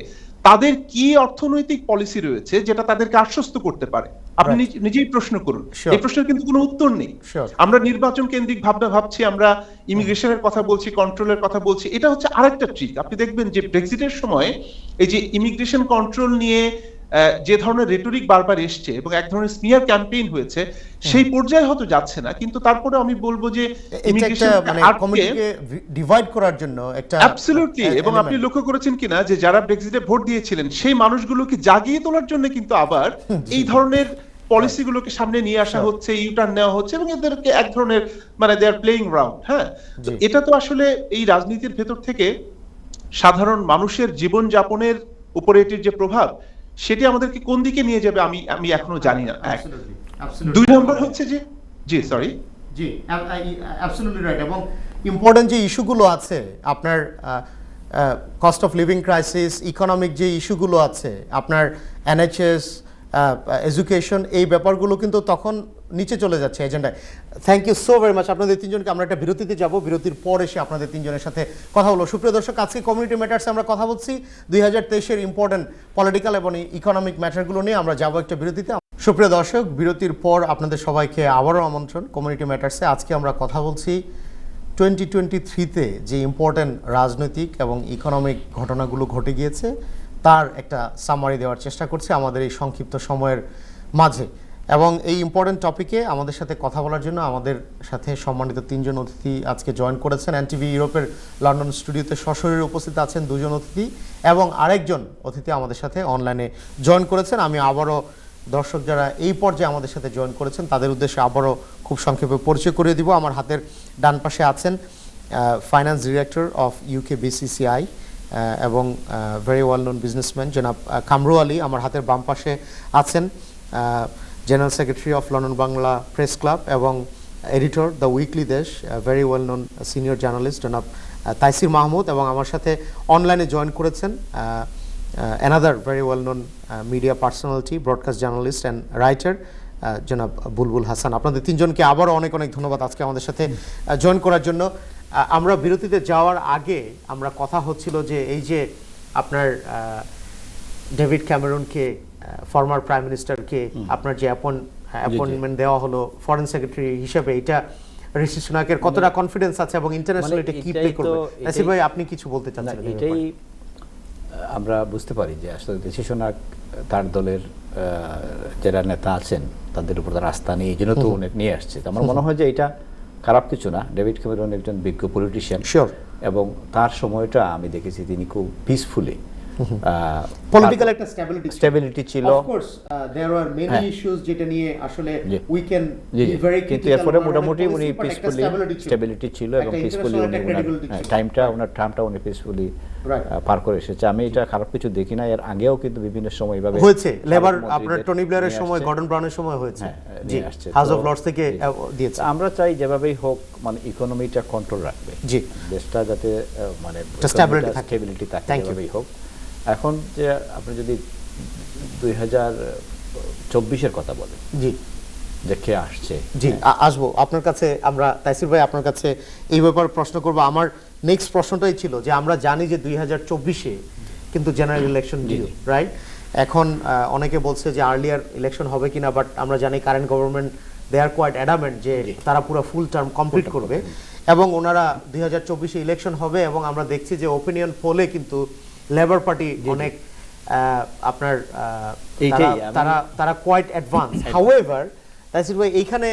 তাদের কি অর্থনৈতিক পলিসি রয়েছে যেটা তাদেরকে আশ্বস্ত করতে পারে? আপনি নিজেই প্রশ্ন করুন, এই প্রশ্নের কিন্তু কোনো উত্তর নেই। আমরা নির্বাচন কেন্দ্রিক ভাবনা ভাবছি, আমরা ইমিগ্রেশনের কথা বলছি, কন্ট্রোলের কথা বলছি। এটা হচ্ছে আরেকটা ট্রিক। আপনি দেখবেন যে ব্রেক্সিটের সময় এই যে ইমিগ্রেশন কন্ট্রোল নিয়ে যে ধরনের রেটরিক বারবার এসছে এবং এক ধরনের স্মিয়ার ক্যাম্পেইন হয়েছে, সেই পর্যায়ে হয়তো যাচ্ছে না, কিন্তু তারপরে আমি বলবো যে ইমিগ্রেশন মানে কমিউনিটিকে ডিভাইড করার জন্য একটা অ্যাবসলিউটলি। এবং আপনি লক্ষ্য করেছেন কিনা যে যারা ব্রেক্সিটে ভোট দিয়েছিলেন, সেই মানুষগুলোকে জাগিয়ে তোলার জন্য কিন্তু আবার এই ধরনের পলিসিগুলোকে সামনে নিয়ে আসা হচ্ছে, ইউটার্ন নেওয়া হচ্ছে, এবং এদেরকে এক ধরনের মানে দে আর প্লেইং রাউন্ড। হ্যাঁ, এটা তো আসলে এই রাজনীতির ভেতর থেকে সাধারণ মানুষের জীবন যাপনের উপরে এটির যে প্রভাব, সেটি আমাদেরকে কোন দিকে নিয়ে যাবে আমি এখনো জানি না। দুই নম্বর হচ্ছে যে অ্যাবসলিউটলি রাইট। এবং ইম্পর্টেন্ট যে ইস্যুগুলো আছে, আপনার cost of living crisis, economic যে ইস্যুগুলো আছে, আপনার এনএইচএস, এডুকেশন, এই ব্যাপারগুলো কিন্তু তখন নিচে চলে যাচ্ছে এজেন্ডায়। Thank you so very much আপনাদের তিনজনকে। আমরা একটা বিরতিতে যাব, বিরতির পর এসে আপনাদের তিনজনের সাথে কথা বলবো। সুপ্রিয় দর্শক, আজকে কমিউনিটি ম্যাটার্সে আমরা কথা বলছি 2023-এর ইম্পর্টেন্ট পলিটিক্যাল এবং ইকোনমিক ম্যাটারগুলো নিয়ে। আমরা যাব একটা বিরতিতে। সুপ্রিয় দর্শক, বিরতির পর আপনাদের সবাইকে আবারও আমন্ত্রণ কমিউনিটি ম্যাটার্সে। আজকে আমরা কথা বলছি 2023-তে যে ইম্পর্টেন্ট রাজনৈতিক এবং ইকোনমিক ঘটনাগুলো ঘটে গিয়েছে, তার একটা সামারি দেওয়ার চেষ্টা করছি আমাদের এই সংক্ষিপ্ত সময়ের মাঝে। এবং এই ইম্পর্টেন্ট টপিকে আমাদের সাথে কথা বলার জন্য আমাদের সাথে সম্মানিত তিনজন অতিথি আজকে জয়েন করেছেন। এনটিভি ইউরোপের লন্ডন স্টুডিওতে সশরীরে উপস্থিত আছেন দুজন অতিথি, এবং আরেকজন অতিথি আমাদের সাথে অনলাইনে জয়েন করেছেন। আমি আবারও দর্শক যারা এই পর্যায়ে আমাদের সাথে জয়েন করেছেন তাদের উদ্দেশ্যে আবারও খুব সংক্ষেপে পরিচয় করিয়ে দিব। আমার হাতের ডান পাশে আছেন finance director of UK BCCI এবং ভেরি ওয়েল নোন বিজনেসম্যান জনাব কামরু আলী। আমার হাতের বাম পাশে আছেন general secretary of London Bangla press club এবং এডিটর দ্য উইকলি দেশ, very well known senior journalist জনাব তাইসির মাহমুদ। এবং আমার সাথে অনলাইনে জয়েন করেছেন another very well known media personality, broadcast journalist and writer, জনাব বুলবুল হাসান, আপনাদের তিনজনকে আবারও অনেক অনেক ধন্যবাদ আজকে আমাদের সাথে জয়েন করার জন্য। আমরা বিরতিতে যাওয়ার আগে আমরা কথা হচ্ছিল যে এই যে আপনার ডেভিড ক্যামেরনকে, ফর্মার প্রাইম মিনিস্টারকে আপনার যে অ্যাপয়েন্টমেন্ট দেওয়া হলো ফরেন সেক্রেটারি হিসেবে, এটা ঋষি সুনাকের কতটা কনফিডেন্স আছে এবং ইন্টারন্যাশনাল এটা কি প্লে করবে? নাসির ভাই, আপনি কিছু বলতে চাচ্ছেন? এটাই আমরা বুঝতে পারি যে আসলে ঋষি সুনাক তার দলের যারা নেতা আছেন তাদের উপর তার আস্থা নিয়ে এই জন্য তো অনেক নিয়ে আসছে। আমার মনে হয় যে এটা খারাপ কিছু না। ডেভিড ক্যামেরন একজন বিজ্ঞ পলিটিশিয়ান, শিওর, এবং তার সময়টা আমি দেখেছি তিনি খুব পিসফুলি পলিটিক্যাল একটা স্টেবিলিটি ছিল। Of course there are many issues যেটা নিয়ে আসলে উই ক্যান বি ভেরি কিন্তু এরপরে মোটামুটি উনি পিসফুলি স্টেবিলিটি ছিল এবং পিসফুলি উনি টার্মটা উনি পিসফুলি পার করে এসেছে। আমি এটা খারাপ কিছু দেখি না। এর আগেও কিন্তু বিভিন্ন সময় এইভাবে হয়েছে, লেবার আপনার টনি ব্লেয়ারের সময়, গর্ডন ব্রাউনের সময় হয়েছে, জি, হাউস অফ লর্ডস থেকে দিয়েছে। আমরা চাই যেভাবেই হোক মানে ইকোনমিটা কন্ট্রোল রাখবে, জি, দেশটা যাতে মানে স্টেবিলিটি থাকে, যেভাবেই হোক। এখন যে আপনি যদি 2024-এর কথা বলেন, জি, যে কে আসছে, জি, আসবো আপনার কাছে। আমরা তাইসির ভাই আপনার কাছে এই ব্যাপারে প্রশ্ন করব। আমার নেক্সট প্রশ্নটাই ছিল যে আমরা জানি যে 2024-এ কিন্তু জেনারেল ইলেকশন দিল, রাইট? এখন অনেকে বলছে যে আর্লিয়ার ইলেকশন হবে কিনা, বাট আমরা জানি current government they are quite adamant যে তারা পুরো ফুল টার্ম কমপ্লিট করবে এবং ওনারা 2024-এ ইলেকশন হবে। এবং আমরা দেখছি যে ওপিনিয়ন পোলে কিন্তু লেবার পার্টি অনেক আপনার তারা কোয়াইট অ্যাডভান্স। হাউএভার তাইসির ভাই, এইখানে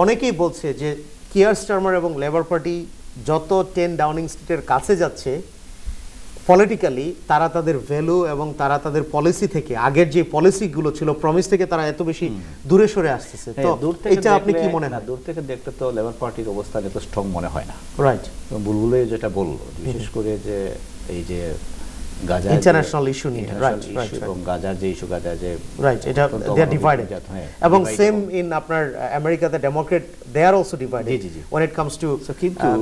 অনেকেই বলছে যে কিয়ার স্টারমার এবং লেবার পার্টি যত 10 ডাউনিং স্ট্রিটের কাছে যাচ্ছে পলিটিক্যালি, তারা তাদের ভ্যালু এবং তারা তাদের পলিসি থেকে, আগের যে পলিসিগুলো ছিল প্রমিস থেকে তারা এত বেশি দূরে সরে আসতেছে। তো এটা আপনি কি মনে হয়? দূর থেকে দেখতে তো লেবার পার্টির অবস্থান এত স্ট্রং মনে হয় না, রাইট? বুলবুলে যেটা বললো, বিশেষ করে যে এই যে গাজা ইন্টারন্যাশনাল ইস্যু নিয়ে, রাইট, এবং গাজার যে ইস্যু, গাজা যে, রাইট, এটা দে আর ডিভাইডেড। এবং সেম ইন আপনার আমেরিকাতে Democrat they are also divided when it comes to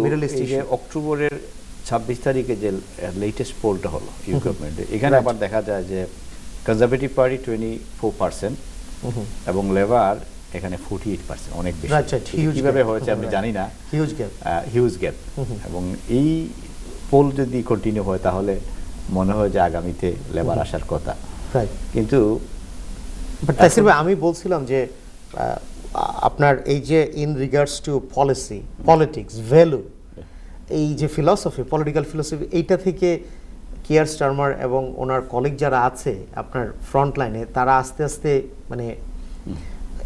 Middle East issue. অক্টোবরের 26 তারিখে যে লেটেস্ট পোলটা হলো ইউ গভর্নমেন্টে, এখানে আবার দেখা যায় যে কনজারভেটিভ পার্টি 24% এবং লেবার এখানে 48%, অনেক বেশি। কিভাবে হয়েছে আমি জানি না, হিউজ গ্যাপ। এবং এই পোল যদি কন্টিনিউ হয় তাহলে মনে হয় যে আগামীতে লেবার আসার কথা। কিন্তু তাইসির ভাই, আমি বলছিলাম যে আপনার এই যে in regards to policy, politics, value, এই যে ফিলসফি, পলিটিক্যাল ফিলসফি, এইটা থেকে কিয়ার স্টারমার এবং ওনার কলিগ যারা আছে আপনার ফ্রন্ট লাইনে, তারা আস্তে আস্তে মানে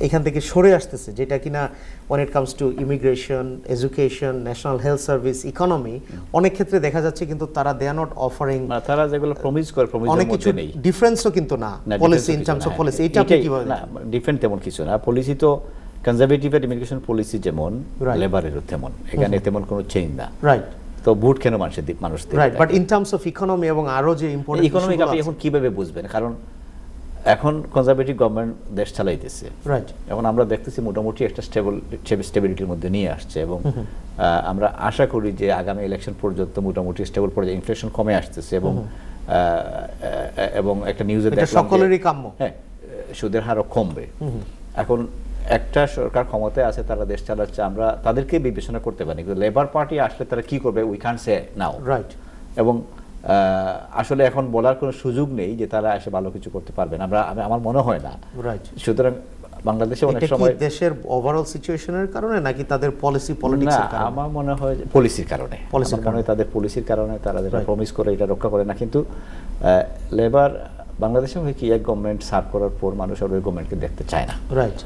এখান থেকে সরে আসতেছে, যেটা কিনা when it comes to immigration, education, national health service, economy, অনেক ক্ষেত্রে দেখা যাচ্ছে কিন্তু তারা they are not offering, তারা যেগুলো প্রমিস করে প্রমিসের মধ্যে নেই। ডিফারেন্সও কিন্তু না policy, in terms of policy. এটা আপনি কিভাবে? না, ডিফারেন্ট তেমন কিছু না। পলিসি তো কনজারভেটিভ এর ইমিগ্রেশন পলিসি যেমন, লেবারেরও তেমন, এখানে তেমন কোনো চেঞ্জ না, রাইট? তো ভোট কেন মানুষ right, but in terms of economy এবং আরো যে ইম্পর্টেন্ট ইকোনমিক আপনি এখন কিভাবে বুঝবেন? কারণ এখন কনজারভেটিভ গভর্নমেন্ট দেশ চালাইতেছে, রাইট? এখন আমরা দেখতেছি মোটামুটি একটা স্টেবিলিটির মধ্যে নিয়ে আসছে এবং আমরা আশা করি যে আগামী ইলেকশন পর্যন্ত মোটামুটি স্টেবল পর্যায়ে ইনফ্লেশন কমে আসতেছে এবং একটা নিউজে দেখলাম সকলেরই কাম্য, হ্যাঁ, সুদের হারও কমবে। এখন একটা সরকার ক্ষমতায় আছে, তারা দেশ চালাচ্ছে, আমরা তাদেরকে বিবেচনা করতে পারি, কিন্তু লেবার পার্টি আসলে তারা কি করবে we can't say now, right? এবং আসলে এখন বলার কোনো সুযোগ নেই যে তারা এসে ভালো কিছু করতে পারবেন, আমার মনে হয় না, রাইট? সুতরাং বাংলাদেশে অনেক সময় দেশের ওভারঅল সিচুয়েশনের কারণে নাকি তাদের পলিসি, পলিটিক্সের কারণে? আমার মনে হয় পলিসির কারণে, তাদের পলিসির কারণে তারা যেটা প্রমিস করে এটা রক্ষা করে না। কিন্তু লেবার বাংলাদেশে হয় কি, এক গভর্নমেন্ট সার্ভ করার পর মানুষ আর ওই গভর্নমেন্টকে দেখতে চায় না, রাইট?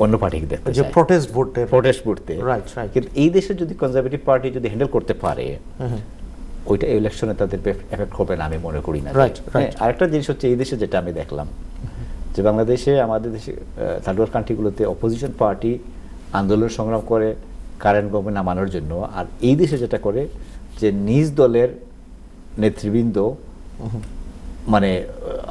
অন্য পার্টিকে দেখতে চায়, প্রোটেস্ট ভোটে, রাইট, রাইট। কিন্তু এই দেশে যদি কনজারভেটিভ পার্টি যদি হ্যান্ডেল করতে পারে, ওইটা ইলেকশনে তাদের এফেক্ট হবে না আমি মনে করি না, রাইট? আরেকটা জিনিস হচ্ছে এই দেশে যেটা আমি দেখলাম যে বাংলাদেশে, আমাদের দেশে থার্ড ওয়ার্ল্ড কান্ট্রিগুলোতে অপোজিশন পার্টি আন্দোলন সংগ্রাম করে কারেন্ট গভর্নমেন্ট নামানোর জন্য, আর এই দেশে যেটা করে যে নিজ দলের নেতৃবৃন্দ মানে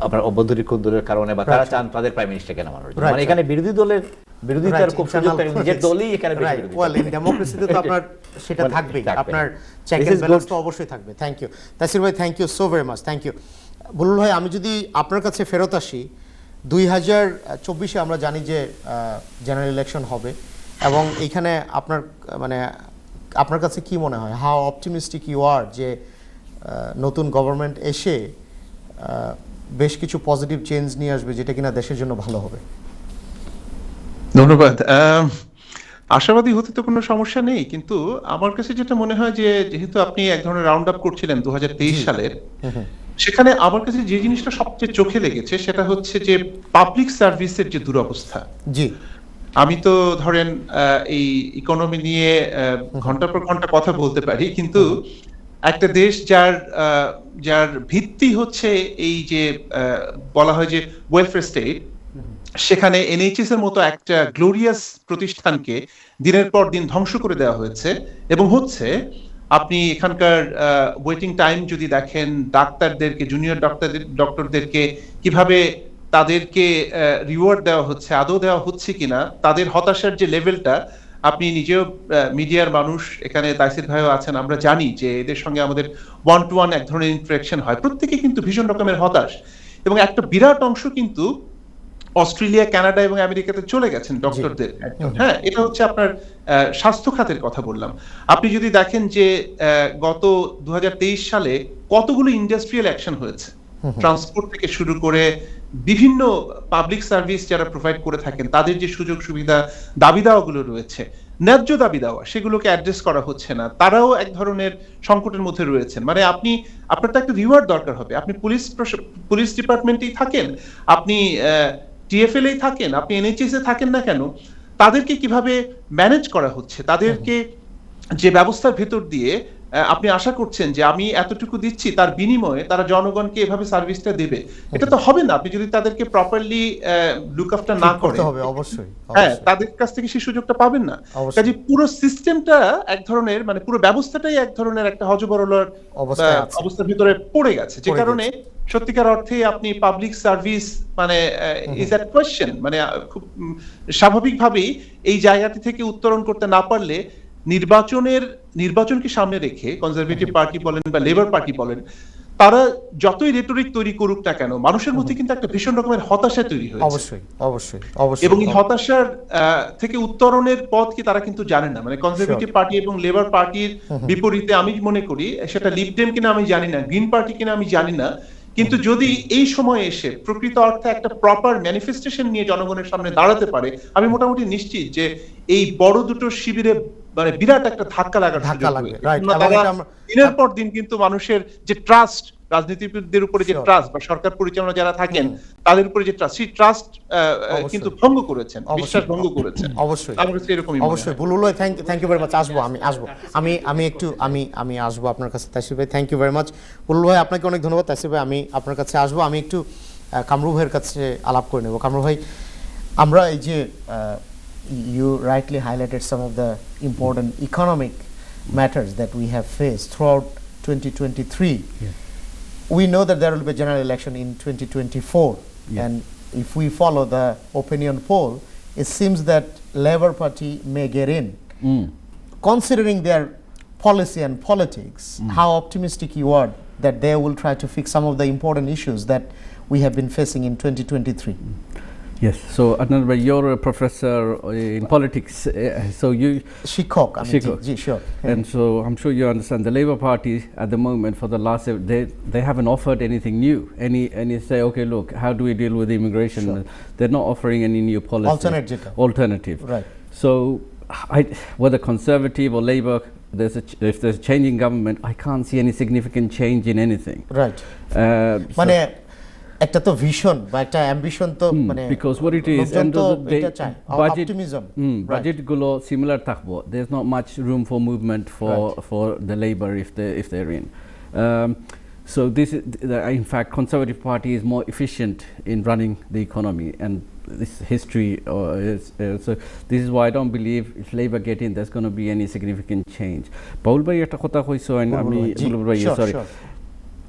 আপনার অভ্যন্তরীণ দলের কারণে বা তারা চান তাদের প্রাইম মিনিস্টারকে নামানোর জন্য, মানে এখানে বিরোধী দলের বিরোধিতার খুব সুযোগ থাকে, নিজের দলই এখানে বেশি বিরোধী। ওয়েল, ইন ডেমোক্রেসিতে তো আপনার সেটা থাকবেই, আপনার চেক এন্ড ব্যালেন্স তো অবশ্যই থাকবে। থ্যাংক ইউ তাসির ভাই, thank you so very much, thank you Bulbul ভাই। আমি যদি আপনার কাছে ফেরত আসি, 2024 আমরা জানি যে জেনারেল ইলেকশন হবে এবং এইখানে আপনার মানে আপনার কাছে কি মনে হয়, হাউ অপটিমিস্টিক ইউ আর যে নতুন গভর্নমেন্ট এসে বেশ কিছু পজিটিভ চেঞ্জ নিয়ে আসবে যেটা কিনা দেশের জন্য ভালো হবে? ধন্যবাদ। আশাবাদী হতে তো কোনো সমস্যা নেই, কিন্তু আমার কাছে যেটা মনে হয় যে যেহেতু আপনি এক ধরনের রাউন্ড আপ করছিলেন 2023 সালের, সেখানে আমার কাছে যে জিনিসটা সবচেয়ে চোখে লেগেছে সেটা হচ্ছে যে পাবলিক সার্ভিসের যে দুরবস্থা। জি, আমি তো ধরেন এই ইকোনমি নিয়ে ঘন্টার পর ঘন্টা কথা বলতে পারি, কিন্তু একটা দেশ যার ভিত্তি হচ্ছে এই যে বলা হয় যে ওয়েলফেয়ার স্টেট, সেখানে এনএইচএস এর মতো একটা গ্লোরিয়াস প্রতিষ্ঠানকে দিনের পর দিন ধ্বংস করে দেওয়া হয়েছে এবং হচ্ছে। আপনি এখানকার ওয়েটিং টাইম যদি দেখেন, ডাক্তারদেরকে, জুনিয়র ডক্টরদেরকে কিভাবে তাদেরকে রিওয়ার্ড দেওয়া হচ্ছে, আদৌ দেওয়া হচ্ছে কিনা, তাদের হতাশার যে লেভেলটা, আপনি নিজেও মিডিয়ার মানুষ, এখানে তাইসির ভাইও আছেন, আমরা জানি যে এদের সঙ্গে আমাদের ওয়ান টু ওয়ান এক ধরনের ইন্টারাকশন হয়, প্রত্যেকে কিন্তু ভীষণ রকমের হতাশ এবং একটা বিরাট অংশ কিন্তু অস্ট্রেলিয়া, কানাডা এবং আমেরিকাতে চলে গেছেন ডক্টরদের। হ্যাঁ, এটা হচ্ছে আপনার স্বাস্থ্য খাতের কথা বললাম। আপনি যদি দেখেন যে গত 2023 সালে কতগুলো ইন্ডাস্ট্রিয়াল অ্যাকশন হয়েছে, ট্রান্সপোর্ট থেকে শুরু করে বিভিন্ন পাবলিক সার্ভিস যারা প্রোভাইড করে থাকেন তাদের যে সুযোগ সুবিধা, দাবি দাওয়াগুলো রয়েছে, ন্যায্য দাবি দাওয়া, সেগুলোকে অ্যাড্রেস করা হচ্ছে না। তারাও এক ধরনের সংকটের মধ্যে রয়েছেন। মানে আপনার তো একটা রিওয়ার্ড দরকার হবে। আপনি পুলিশ ডিপার্টমেন্টেই থাকেন, আপনি টিএফএল-এই থাকেন, আপনি এনএইচএস-এ থাকেন না কেন, তাদেরকে কিভাবে ম্যানেজ করা হচ্ছে, তাদেরকে যে ব্যবস্থার ভেতর দিয়ে আপনি আশা করছেন যে আমি এতটুকু দিচ্ছি, তার বিনিময়ে তারা জনগণকে এভাবে সার্ভিসটা দেবে, এটা তো হবে না আপনি যদি তাদেরকে প্রপারলি লুক আফটার না করেন। অবশ্যই, হ্যাঁ, তাদের কাছ থেকে সেই সুযোগটা পাবেন না। কাজে পুরো সিস্টেমটা এক ধরনের, মানে পুরো ব্যবস্থাটাই এক ধরনের একটা হযবরলার অবস্থার ভিতরে পড়ে গেছে, যে কারণে সত্যিকার অর্থে আপনি পাবলিক সার্ভিস মানে ইজ এট কোয়েশ্চেন, মানে খুব স্বাভাবিকভাবেই এই জায়গাটি থেকে উত্তরণ করতে না পারলে নির্বাচনকে সামনে রেখে কনজারভেটিভ পার্টি বলেন বা লেবার পার্টি বলেন, তারা যতই রেটরিক তৈরি করুক না কেন, মানুষের মধ্যে কিন্তু একটা ভীষণ রকমের হতাশা তৈরি হয়েছে। অবশ্যই এবং এই হতাশার থেকে উত্তরণের পথ কি তারা কিন্তু জানেন না। মানে কনজারভেটিভ পার্টি এবং লেবার পার্টির বিপরীতে আমি মনে করি, সেটা লিবডেম কিনা আমি জানি না, গ্রিন পার্টি কিনা আমি জানি না, কিন্তু যদি এই সময় এসে প্রকৃত অর্থে একটা প্রপার ম্যানিফেস্টেশন নিয়ে জনগণের সামনে দাঁড়াতে পারে, আমি মোটামুটি নিশ্চিত যে এই বড় দুটো শিবিরে মানে বিরাট একটা ধাক্কা লাগার সুযোগ হবে। দিনের পর দিন কিন্তু মানুষের যে ট্রাস্ট, রাজনীতিবিদদের উপরে যে ট্রাস্ট বা সরকার পরিচালনা যারা থাকেন তাদের উপরে যে ট্রাস্ট, সেই ট্রাস্ট কিন্তু ভঙ্গ করেছেন, বিশ্বাস ভঙ্গ করেছেন। অবশ্যই বুলবুল ভাই, থ্যাংক ইউ ভেরি মাচ। আমি আসবো আপনার কাছে। তাইসির ভাই, থ্যাংক ইউ ভেরি মাচ। বুলবুল ভাই, আপনাকে অনেক ধন্যবাদ। তাইসির ভাই, আমি আপনার কাছে আসবো। আমি একটু কামরু ভাইয়ের কাছে আলাপ করে নেব। কামরু ভাই, আমরা এই যে you rightly highlighted some of the important economic matters that we have faced throughout 2023. Yeah. We know that there will be a general election in 2024, and if we follow the opinion poll, it seems that Labour Party may get in. Considering their policy and politics, how optimistic you are that they will try to fix some of the important issues that we have been facing in 2023? Yes, so Adnan, you're a professor in politics, so you... Shikhok, sure. And so I'm sure you understand the Labour Party at the moment for the last, they haven't offered anything new. Any say, okay, look, how do we deal with immigration? Sure. They're not offering any new policy. Alternative. Right. So whether Conservative or Labour, if there's a changing government, I can't see any significant change in anything. Right. একটা তো ভিশন বা একটা অ্যাম্বিশন তো মানে because what it is end of the day budget গুলো similar থাকবো, there's not much room for movement for the labor if they're in, so this is in fact Conservative Party is more efficient in running the economy, and this history so this is why I don't believe if Labour get in there's going to be any significant change. Paul bhai একটা কথা কইছো, আমি sorry,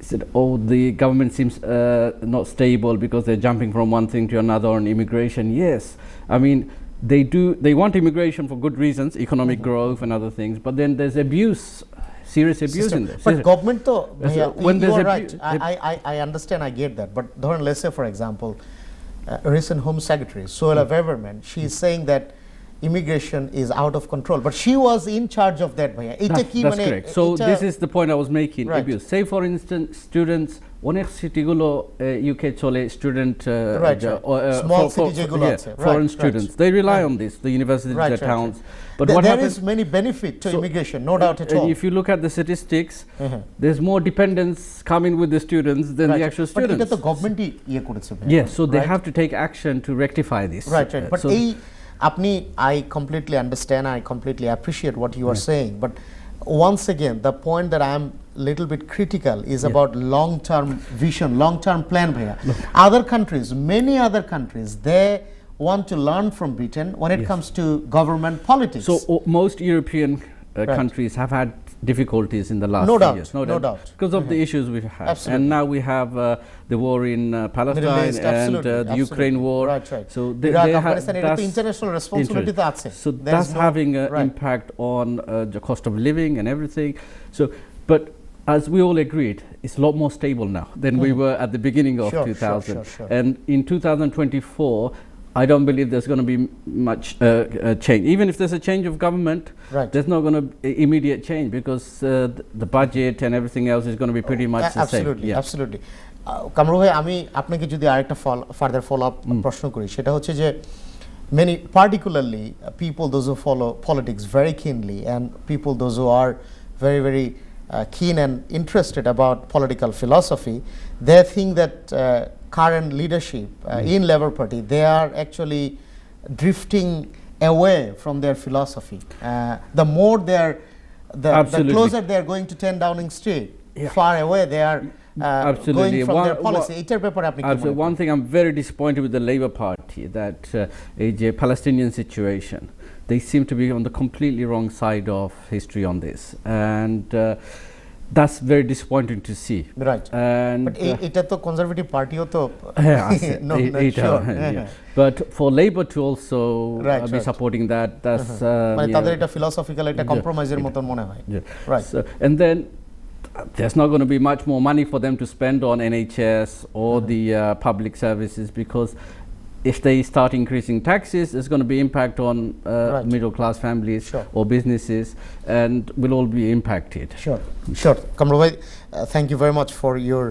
said, oh, the government seems not stable because they're jumping from one thing to another on immigration. Yes, I mean, they want immigration for good reasons, economic growth and other things, but then there's serious abuse in this. But government though, when you are right, I understand, I get that, but let's say for example, recent Home Secretary, Suella Braverman, she is saying that immigration is out of control, but she was in charge of that. Bhaiya. That's correct. So this is the point I was making. Right. If you say, for instance, students, অনেক সিটিগুলো UK চলে student small city যেগুলো yeah, আছে, foreign right, students, they rely on this, the universities, the towns. But what there happens, is many benefit to immigration, no doubt at all. if you look at the statistics, there's more dependents coming with the students than the actual But students. এটা তো গভর্নমেন্টই ইয়ে করেছে ভাইয়া। Yes, so they Right? have to take action to rectify this. Right. But So আপনি, I completely understand, I completely appreciate what you are saying, but once again, the point that I am little bit critical is about long-term vision, long-term plan. Bhaiya. Other countries, many other countries, they want to learn from Britain when it comes to government politics. So most European countries have had difficulties in the last No few doubt, years, no doubt. because of the issues we've had. Absolutely. And now we have the war in Palestine East, and absolutely, the Ukraine war. Right. So Iraq, they Afghanistan, এটা তো international responsibility তো আছে. So There is that's no- having an right. impact on the cost of living and everything. So, but as we all agreed, it's a lot more stable now than we were at the beginning of Sure, 2000. sure. And in 2024, I don't believe there's going to be much change. Even if there's a change of government, Right. there's not going to be immediate change because the budget and everything else is going to be pretty much the same. Absolutely. Kamru ভাই, আমি আপনাকে যদি আরেকটা ফার্দার ফলো আপ প্রশ্ন করি, সেটা হচ্ছে যে many, particularly people those who follow politics very keenly and people those who are very keen and interested about political philosophy, they think that current leadership in Labour Party, they are actually drifting away from their philosophy. The more they are, the Absolutely. closer they are going to 10 Downing Street, far away they are going from their policy. এটার ব্যাপারে আপনি কি মনে Absolutely. করেন? One thing I'm very disappointed with the Labour Party, that a Palestinian situation, they seem to be on the completely wrong side of history on this, and that's very disappointing to see. Right. And But এটা তো কনজারভেটিভ পার্টিও তো no, sure. But for Labour to also Right, be right. supporting that, that's মানে yeah. তাদের এটা ফিলোসফিক্যাল একটা কম্প্রোমাইজের মতন মনে হয়। Yeah. Right. So, and then there's not going to be much more money for them to spend on NHS or the public services, because if they start increasing taxes, there's going to be impact on Right. middle class families Sure. or businesses, and we'll all be impacted. Sure. Kamru bhai, thank you very much for your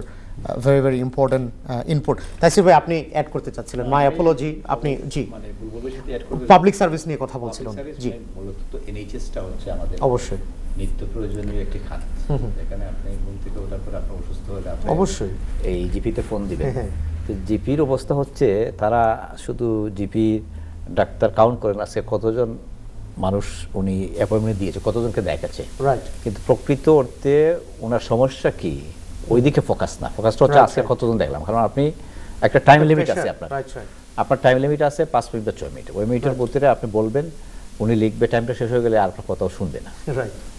very important input. তাসির ভাই, আপনি অ্যাড করতে চাচ্ছিলেন? মাই অ্যাপোলজি, আপনি জি মানে ভবিষ্যতে অ্যাড করবে পাবলিক সার্ভিস নিয়ে কথা বলছিলেন। জি মূলত তো এনএইচএসটা হচ্ছে আমাদের অবশ্যই নিত্য প্রয়োজনীয় একটি খাত। এখানে আপনি ঘুম থেকে ওঠার পর আপনার অসুস্থ হলে আপনি অবশ্যই এই জিপিতে ফোন দিবেন। তো জিপির অবস্থা হচ্ছে তারা শুধু জিপি ডাক্তার কাউন্ট করেন আজকে কতজন মানুষ উনি অ্যাপয়েন্টমেন্ট দিয়েছে, কতজনকে দেখাচ্ছে, রাইট। কিন্তু প্রকৃত অর্থে ওনার সমস্যা কি ওইদিকে ফোকাস না, ফোকাসটা হচ্ছে আজকে কতজন দেখলাম। কারণ আপনি একটা টাইম লিমিট আছে আপনার টাইম লিমিট আছে 5 মিনিট বা 6 মিনিট। ওই মিনিটের ভিতরে আপনি বলবেন, উনি লিখবে, টাইমটা শেষ হয়ে গেলে আর আপনার কথাও শুনবে না।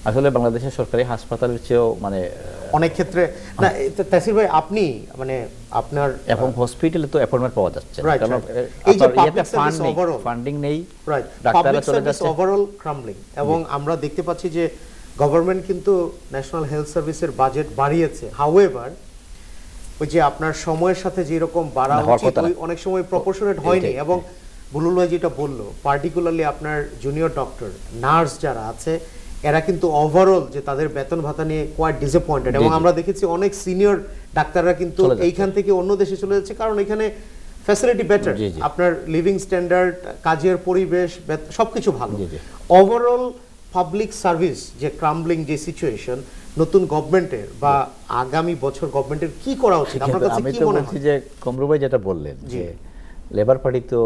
আসলে বাংলাদেশের সরকারি হাসপাতালের চেয়েও মানে অনেক ক্ষেত্রে না। তাসির ভাই, আপনি মানে আপনার এবং হসপিটালে তো অ্যাপয়েন্টমেন্ট পাওয়া যাচ্ছে না, Right, কারণ এই যে আপনার public service overall, ফান্ডিং নেই, রাইট, ডাক্তাররা পাবলিক চলে সার্ভিস যাচ্ছে। ওভারঅল ক্রাম্বলিং। এবং আমরা দেখতে পাচ্ছি যে গভর্নমেন্ট কিন্তু ন্যাশনাল হেলথ সার্ভিসের বাজেট বাড়িয়েছে, হাউএভার ওই যে আপনার সময়ের সাথে যেরকম বাড়া উচিত ওই অনেক সময় প্রপোর্শনেট হয়নি। এবং বুলুল ভাই যেটা বললো, পার্টিকুলারলি আপনার জুনিয়র ডক্টর, নার্স যারা আছে, এরা কিন্তু ওভারঅল যে তাদের বেতন ভাতা নিয়ে কোয়াইট ডিসঅ্যাপয়েন্টেড। এবং আমরা দেখেছি অনেক সিনিয়র ডাক্তাররা কিন্তু এইখান থেকে অন্য দেশে চলে যাচ্ছে, কারণ এখানে ফ্যাসিলিটি বেটার, আপনার লিভিং স্ট্যান্ডার্ড, কাজের পরিবেশ সবকিছু ভালো। ওভারঅল পাবলিক সার্ভিস যে ক্রাম্বলিং যে সিচুয়েশন, নতুন গভর্নমেন্টের বা আগামী বছর গভর্নমেন্টের কি করা উচিত আপনার কাছে কি মনে হয়? যে কমরু ভাই যেটা বললেন যে লেবার পার্টি তো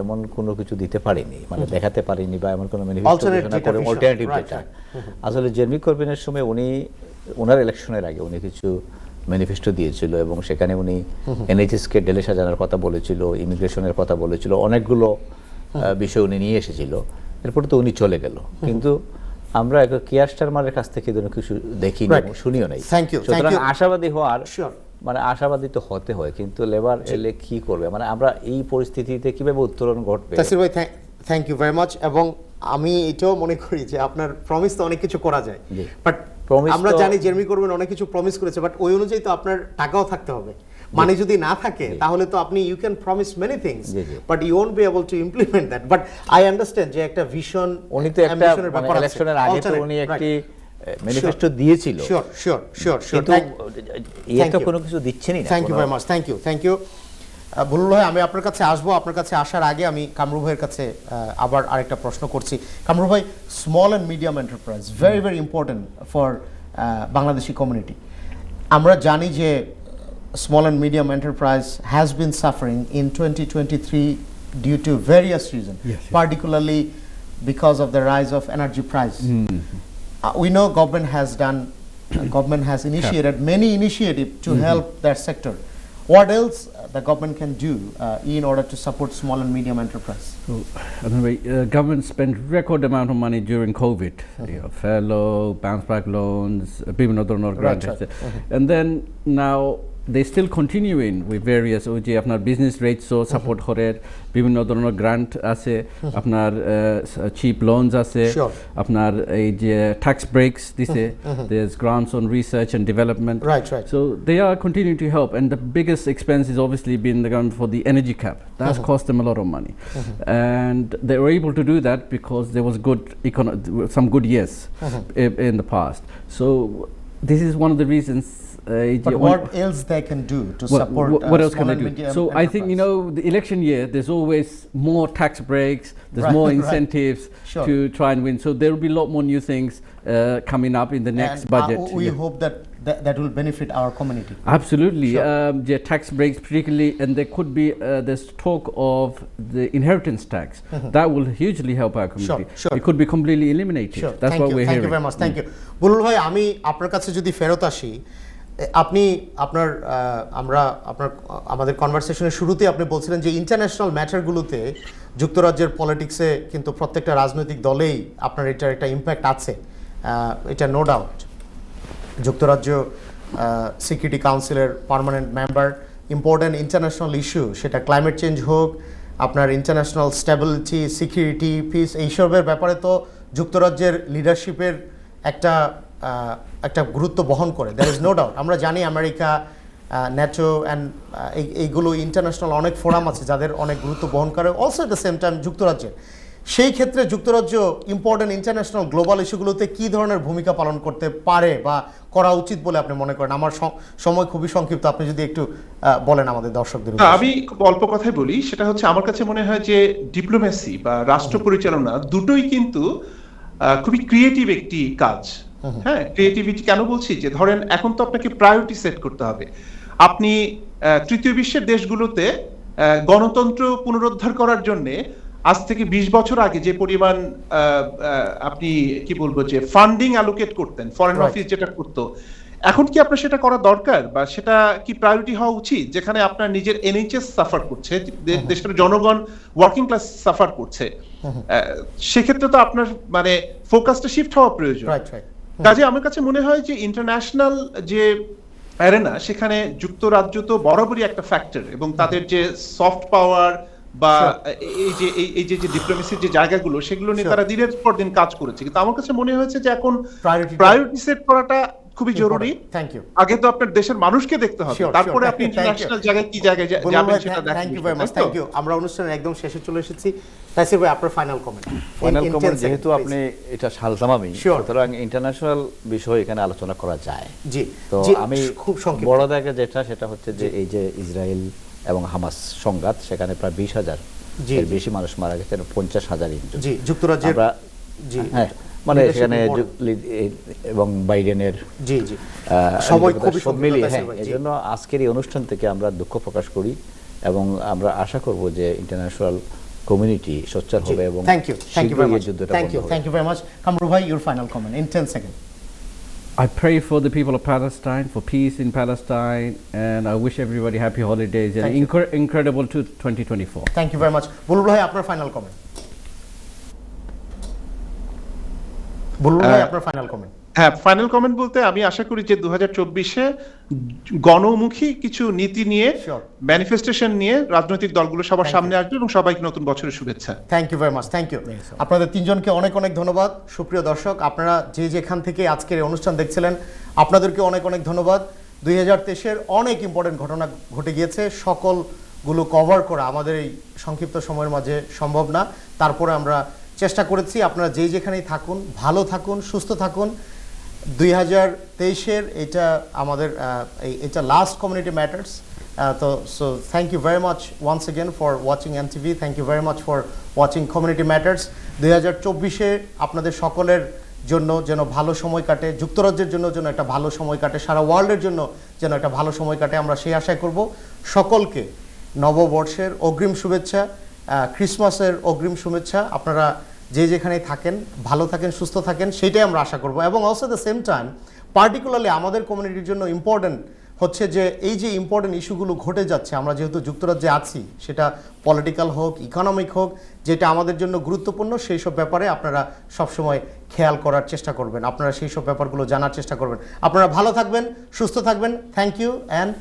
এমন কোনো কিছু দিতে পারেনি, মানে দেখাতে পারেনি, বা এমন কোনো অল্টারনেটিভ যেটা আসলে জেরমি করবিনের সময় উনি ওনার ইলেকশনের আগে উনি কিছু ম্যানিফেস্টো দিয়েছিল, এবং সেখানে উনি এনএইচএস কে ঢেলে সাজানোর কথা বলেছিল, ইমিগ্রেশনের কথা বলেছিল, অনেকগুলো বিষয় উনি নিয়ে এসেছিল। এরপর তো উনি চলে গেল, কিন্তু আমরা কেয়ার স্টারমারের কাছ থেকে কিছু দেখিনি এবং শুনিও নাই। সুতরাং আশাবাদী হওয়ার মানে আশাবাদী তো হতে হয়, কিন্তু লেবার এলে কি করবে, মানে আমরা এই পরিস্থিতিতে কিভাবে উত্তরণ ঘটবে। তাসির ভাই, থ্যাংক ইউ ভেরি মাচ। এবং আমি এটাও মনে করি যে আপনার প্রমিস তো অনেক কিছু করা যায়, বাট আমরা জানি জেরমি করবেন অনেক কিছু প্রমিস করেছে, বাট ওই অনুযায়ী তো আপনার টাকাও থাকতে হবে। মানি যদি না থাকে তাহলে তো আপনি you can promise many things but you won't be able to implement that but I understand যে একটা ভিশন উনি তো একটা ইলেকশনের আগে তো উনি একটি ম্যানিফেস্টো দিয়েছিল শিওর শিওর শিওর শিওর এটা কোনো কিছু দিচ্ছেনই না thank you very much thank you Bulbul ভাই আমি আপনার কাছে আসবো আপনার কাছে আসার আগে আমি কামরু ভাইয়ের কাছে আবার আরেকটা প্রশ্ন করছি কামরু ভাই small and medium enterprise very very important for Bangladeshi community আমরা জানি যে small and medium enterprise has been suffering in 2023 due to various reasons particularly because of the rise of energy price we know government has initiated many initiatives to help that sector. What else the government can do in order to support small and medium enterprise? So, anyway, government spent record amount of money during COVID. Furlough, bounce back loans, বিভিন্ন ধরনের grants, and then now they still continuing with various ওই আপনার business rates so support করে বিভিন্ন ধরনের গ্রান্ট আছে আপনার cheap loans আছে আপনার এই যে tax breaks দিছে there's grants on research and development right so they are continuing to help and the biggest expense is obviously been the grant for the energy cap that's cost them a lot of money and they were able to do that because there was some good years in the past so this is one of the reasons but what else they can do to support what else can they do? So I think the election year there's always more tax breaks, there's more incentives to try and win. So there will be a lot more new things coming up in the next budget. We hope that will benefit our community. Absolutely, the tax breaks particularly, and there could be there's talk of the inheritance tax that will hugely help our community. It could be completely eliminated. That's what we're hearing. Thank you very much. Thank you. বুলবুল ভাই আমি আপনার কাছে যদি ফেরত আসি আপনি আমাদের কনভারসেশনের শুরুতে আপনি বলছিলেন যে ইন্টারন্যাশনাল ম্যাটারগুলোতে যুক্তরাজ্যের পলিটিক্সে কিন্তু প্রত্যেকটা রাজনৈতিক দলেই আপনার এটার একটা ইম্প্যাক্ট আছে এটা নো ডাউট যুক্তরাজ্য সিকিউরিটি কাউন্সিলের permanent member important international issue সেটা ক্লাইমেট চেঞ্জ হোক আপনার ইন্টারন্যাশনাল স্টেবিলিটি সিকিউরিটি পিস এইসবের ব্যাপারে তো যুক্তরাজ্যের লিডারশিপের একটা গুরুত্ব বহন করে দ্যার ইজ নো ডাউট আমরা জানি আমেরিকা ন্যাটো অ্যান্ড এইগুলো ইন্টারন্যাশনাল অনেক ফোরাম আছে যাদের অনেক গুরুত্ব বহন করে also at the same time যুক্তরাজ্যের সেই ক্ষেত্রে যুক্তরাজ্য ইম্পর্টেন্ট ইন্টারন্যাশনাল গ্লোবাল ইস্যুগুলোতে কী ধরনের ভূমিকা পালন করতে পারে বা করা উচিত বলে আপনি মনে করেন আমার সময় খুবই সংক্ষিপ্ত আপনি যদি একটু বলেন আমাদের দর্শকদের আমি খুব অল্প কথাই বলি সেটা হচ্ছে আমার কাছে মনে হয় যে ডিপ্লোমেসি বা রাষ্ট্র পরিচালনা দুটোই কিন্তু খুবই ক্রিয়েটিভ একটি কাজ হ্যাঁ ক্রিয়েটিভিটি কেন বলছি যে ধরেন এখন তো আপনাকে প্রায়োরিটি সেট করতে হবে আপনি তৃতীয় বিশ্বের দেশগুলোতে গণতন্ত্র পুনরুদ্ধার করার জন্য আজ থেকে 20 বছর আগে যে পরিমাণ আপনি কি বলবো যে ফান্ডিং অ্যালোকেট করতেন ফরেন অফিস যেটা করতো এখন কি আপনার সেটা করা দরকার বা সেটা কি প্রায়োরিটি হওয়া উচিত যেখানে আপনার নিজের এনএইচএস সাফার করছে দেশের জনগণ ওয়ার্কিং ক্লাস সাফার করছে সেক্ষেত্রে তো আপনার মানে ফোকাসটা শিফট হওয়া প্রয়োজন কাজে আমার কাছে মনে হয় যে ইন্টারন্যাশনাল যে অ্যারেনা সেখানে যুক্তরাজ্য তো বরাবরই একটা ফ্যাক্টর এবং তাদের যে সফট পাওয়ার বা এই যে ডিপ্লোমেসির যে জায়গাগুলো সেগুলো নিয়ে তারা দিনের পর দিন কাজ করেছে কিন্তু আমার কাছে মনে হয়েছে যে এখন প্রায়োরিটি সেট করাটা খুবই জরুরি থ্যাংক ইউ আগে তো আপনার দেশের মানুষকে দেখতে হবে তারপরে আপনি ইন্টারন্যাশনাল জায়গায় কি জায়গায় যাবেন সেটা দেখেন thank you very much thank you আমরা অনুষ্ঠানের একদম শেষে চলে এসেছি তাইসির ভাই আপনার ফাইনাল কমেন্ট যেহেতু আপনি এটা সালজামামি সুতরাং ইন্টারন্যাশনাল বিষয় এখানে আলোচনা করা যায় জি তো আমি খুব সংক্ষেপে বড় দেখে সেটা হচ্ছে যে এই যে ইসরায়েল এবং হামাস সংঘাত সেখানে প্রায় 20,000 এর বেশি মানুষ মারা গেছে 50,000 ইনজুরি জি যুক্তরাজ্যের জি হ্যাঁ মানে সেখানে এবং বাইডেনের জি সময় খুবই সব মিলিয়ে হ্যাঁ এজন্য আজকের এই অনুষ্ঠান থেকে আমরা দুঃখ প্রকাশ করি এবং আমরা আশা করব যে ইন্টারন্যাশনাল কমিউনিটি সোচ্চার হবে এবং thank you very much thank you very much Kamru ভাই your final comment in 10 second I pray for the people of Palestine, for peace in Palestine, and I wish everybody happy holidays and incredible to 2024. Thank you very much. Bulbul bhai, আপনার ফাইনাল কমেন্ট। বুলবুল ভাই আপনার ফাইনাল কমেন্ট। হ্যাঁ, ফাইনাল কমেন্ট বলতে আমি আশা করি যে 2024-এ গণমুখী কিছু নীতি নিয়ে ম্যানিফেস্টেশন নিয়ে রাজনৈতিক দলগুলো সবার সামনে আসবে এবং সবাইকে নতুন বছরের শুভেচ্ছা। Thank you very much, thank you. আপনাদের তিনজনকে অনেক অনেক ধন্যবাদ। সুপ্রিয় দর্শক, আপনারা যে যেখান থেকে আজকের অনুষ্ঠান দেখছিলেন আপনাদেরকে অনেক অনেক ধন্যবাদ। 2023-এর অনেক ইম্পর্টেন্ট ঘটনা ঘটে গিয়েছে, সকলগুলো কভার করা আমাদের এই সংক্ষিপ্ত সময়ের মাঝে সম্ভব না। তারপরে আমরা চেষ্টা করেছি, আপনারা যেই যেখানেই থাকুন ভালো থাকুন, সুস্থ থাকুন। 2023-এর এটা আমাদের এটা লাস্ট কমিউনিটি ম্যাটার্স। তো so thank you very much once again for watching NTV, thank you very much for watching community matters. 2024-এ আপনাদের সকলের জন্য যেন ভালো সময় কাটে, যুক্তরাজ্যের জন্য যেন একটা ভালো সময় কাটে, সারা ওয়ার্ল্ডের জন্য যেন একটা ভালো সময় কাটে, আমরা সেই আশাই করব। সকলকে নববর্ষের অগ্রিম শুভেচ্ছা, ক্রিসমাসের অগ্রিম শুভেচ্ছা। আপনারা যে যেখানেই থাকেন ভালো থাকেন, সুস্থ থাকেন, সেইটাই আমরা আশা করব। এবং also the same time particularly আমাদের কমিউনিটির জন্য ইম্পর্টেন্ট হচ্ছে যে এই যে ইম্পর্টেন্ট ইস্যুগুলো ঘটে যাচ্ছে, আমরা যেহেতু যুক্তরাজ্যে আছি, সেটা পলিটিক্যাল হোক, ইকোনমিক হোক, যেটা আমাদের জন্য গুরুত্বপূর্ণ, সেই সব ব্যাপারে আপনারা সবসময় খেয়াল করার চেষ্টা করবেন, আপনারা সেই সব ব্যাপারগুলো জানার চেষ্টা করবেন। আপনারা ভালো থাকবেন, সুস্থ থাকবেন। Thank you and